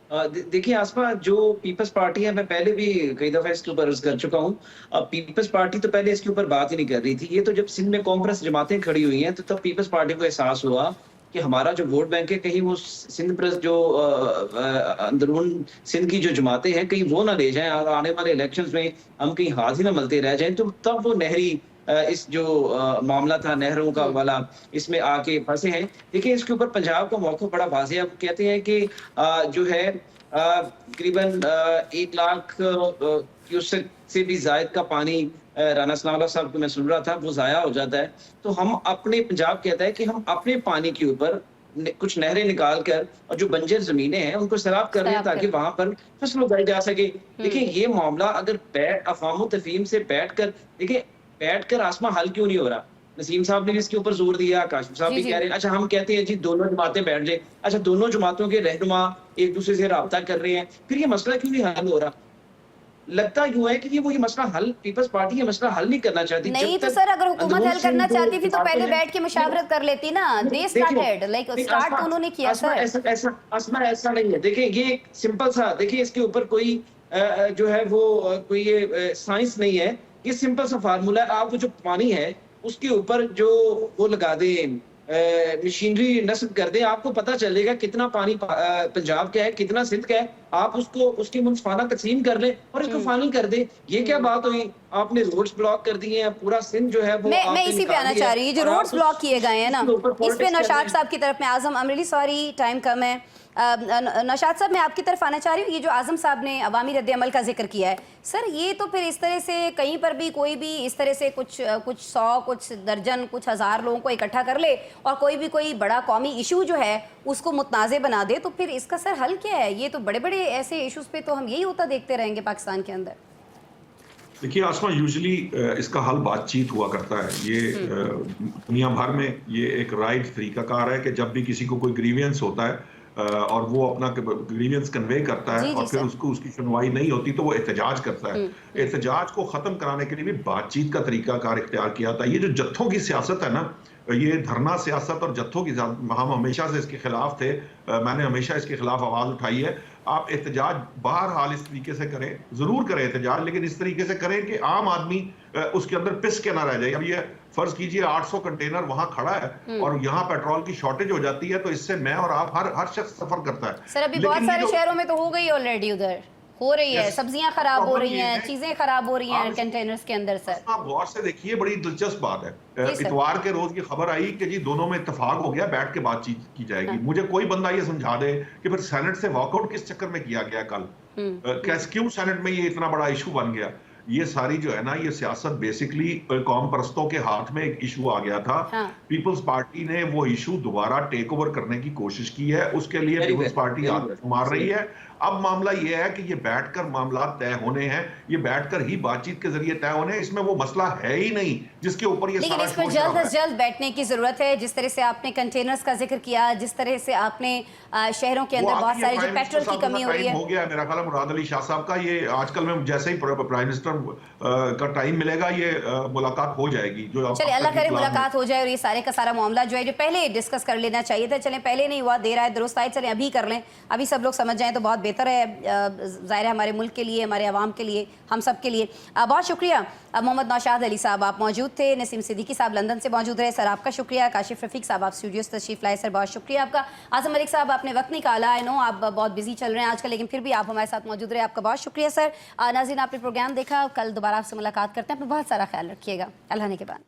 देखिए आसमा, जो पीपल्स पार्टी है, मैं पहले भी कई दफा इसके ऊपर अर्ज कर चुका हूँ। पीपल्स पार्टी तो पहले इसके ऊपर बात ही नहीं कर रही थी। ये तो जब सिंध में कॉन्फ्रेंस जमातें खड़ी हुई हैं तो तब पीपल्स पार्टी को एहसास हुआ कि हमारा जो वोट बैंक है, कहीं वो सिंध प्रेस जो अंदरून सिंध की जो जमातें हैं कहीं वो ना ले जाएं, आने वाले इलेक्शंस में हम कहीं हाथ ही ना मलते रह जाएं। तो तब वो नहरी इस जो मामला था नहरों का वाला, इसमें आके फंसे हैं। देखिए, इसके ऊपर पंजाब का मौक़िफ़ बड़ा वाज़ेह है। वो कहते हैं कि जो है तकरीबन 1 लाख क्यूसेक से भी ज़ायद का पानी राना सनाउल्लाह साहब को मैं सुन रहा था, वो ज़ाया हो जाता है। तो हम अपने पंजाब कहता है कि हम अपने पानी के ऊपर कुछ नहरें निकाल कर और जो बंजर ज़मीनें हैं उनको सैराब कर रहे हैं ताकि वहाँ पर फसल उगाई जा सके। देखिए, ये मामला अगर अफ़वाम तफ़हीम से बैठकर आसमा हल क्यों नहीं हो रहा? नसीम साहब ने भी इसके ऊपर जोर दिया, काशिफ साहब भी कह रहे हैं। अच्छा, हम कहते हैं जी दोनों जमातें बैठ जाएं। अच्छा, दोनों जमातों के रहनुमा एक दूसरे से राब्ता कर रहे हैं, फिर ये मसला क्यों नहीं हल हो रहा? लगता यूं है कि ये मसला हल, पीपल्स पार्टी ये मसला हल नहीं करना चाहती। नहीं तो सर, अगर हुकूमत हल करना चाहती थी तो पहले बैठ के मुशावरत कर लेती ना। दे स्टार्टेड, लाइक स्टार्ट तो उन्होंने किया सर। ऐसा नहीं है। देखिए, ये सिंपल सा, देखिए इसके ऊपर कोई जो है वो कोई ये साइंस नहीं है। ये सिंपल सा फार्मूला है। आप वो जो पानी है उसके ऊपर जो वो लगा दें, मशीनरी नस्ब कर दें, आपको पता चलेगा कितना पानी पंजाब का है, कितना सिंध का है। आप उसको उसकी मुनफाना तकसीम कर लें और इसको फाइनल कर दें। ये क्या बात हुई? आपने रोड्स ब्लॉक कर दिए हैं, पूरा सिंध जो है वो मैं इसी पे आना चाह रही हूँ। जो रोड्स ब्लॉक किए गए हैं ना, इस पे नौशाद साहब की तरफ में Azam, I am really sorry, time कम है। नौशाद साहब, मैं आपकी तरफ आना चाह रही हूँ। ये जो आजम साहब ने अवामी रद्द-ए-अमल का जिक्र किया है सर, ये तो फिर इस तरह से कहीं पर भी कोई भी इस तरह से कुछ 100, कुछ दर्जन, कुछ हज़ार लोगों को इकट्ठा कर ले और कोई बड़ा कौमी इशू जो है उसको मुतनाज़े बना दे, तो फिर इसका सर हल क्या है? ये तो बड़े बड़े ऐसे इशूज़ पे तो हम यही होता देखते रहेंगे पाकिस्तान के अंदर। देखिए आसमा, यूजुअली इसका हल बातचीत हुआ करता है। ये दुनिया भर में ये एक राइट तरीकाकार है कि जब भी किसी को कोई ग्रीवियंस होता है और वो अपना ग्रीवियंस कन्वे करता है और फिर उसकी सुनवाई नहीं होती तो वो एहतजाज करता है। एहतजाज को ख़त्म कराने के लिए भी बातचीत का तरीकाकार इख्तियार किया था। ये जो जत्थों की सियासत है ना, ये धरना सियासत और जत्थों की, हम हमेशा से इसके खिलाफ थे। मैंने हमेशा इसके खिलाफ आवाज़ उठाई है। आप एहतजाज बहरहाल इस तरीके से करें, ज़रूर करें एहतजाज, लेकिन इस तरीके से करें कि आम आदमी उसके अंदर पिस के ना रह जाए। अब ये फर्ज कीजिए 800 कंटेनर वहां खड़ा है और यहाँ पेट्रोल की शॉर्टेज हो जाती है, तो इससे मैं और आप हर शख्स सफर करता है। सर, अभी बहुत सारे शहरों में तो हो गई ऑलरेडी, उधर हो रही है, सब्जियां खराब हो रही हैं, चीजें खराब हो रही हैं कंटेनर्स के अंदर। सर आप गौर से देखिए, बड़ी दिलचस्प बात है। इतवार के रोज की खबर आई कि जी दोनों में इत्तेफाक हो गया, बैठ के बातचीत की जाएगी। मुझे कोई बंदा ये समझा दे कि फिर सेनेट से वॉकआउट किस चक्कर में किया गया कल, क्यों सेनेट में ये इतना बड़ा इशू बन गया? ये सारी जो है ना, ये सियासत बेसिकली कौम परस्तों के हाथ में एक इशू आ गया था। पीपल्स पार्टी ने वो इशू दोबारा टेक ओवर करने की कोशिश की है, उसके लिए पीपल्स पार्टी मार रही है। अब मामला ये है कि ये बैठकर मामला तय होने हैं, ये बैठकर ही बातचीत के जरिए तय होने हैं। इसमें वो मसला है ही नहीं जिसके ऊपर ये लेकिन इस पर जल्द से जल्द बैठने की जरूरत है। जिस तरह से आपने कंटेनर्स का जिक्र किया, जिस तरह से आपने शहरों के अंदर बहुत सारे जो पेट्रोल की कमी हो रही है, हो गया मेरा ख्याल है मुराद अली शाह साहब का। ये आजकल में जैसे ही प्राइम मिनिस्टर का टाइम मिलेगा, ये मुलाकात हो जाएगी। जो चलिए, अल्लाह करे मुलाकात हो जाए और ये सारे का सारा मामला जो है, जो पहले डिस्कस कर लेना चाहिए था, चलें पहले नहीं हुआ, देर आए दुरुस्त आए, चलें अभी कर लें, अभी सब लोग समझ जाएं तो बहुत बेहतर है। ज़ाहिर है हमारे मुल्क के लिए, हमारे आवाम के लिए, हम सब के लिए। बहुत शुक्रिया मोहम्मद नौशाद अली साहब, आप मौजूद थे। नसीम सिद्दीकी साहब लंदन से मौजूद रहे, सर आपका शुक्रिया। काशिफ रफीक साहब, आप स्टूडियो से तशरीफ लाए, सर बहुत शुक्रिया आपका। आज़म मलिक साहब, आपने वक्त निकाला, आई नो आप बहुत बिजी चल रहे हैं आजकल, लेकिन फिर भी आप हमारे साथ मौजूद रहे, आपका बहुत शुक्रिया सर। नाज़रीन, आपने प्रोग्राम देखा, कल दोबारा आपसे मुलाकात करते हैं। अपना बहुत सारा ख्याल रखिएगा। अल्लाह ने के बाद।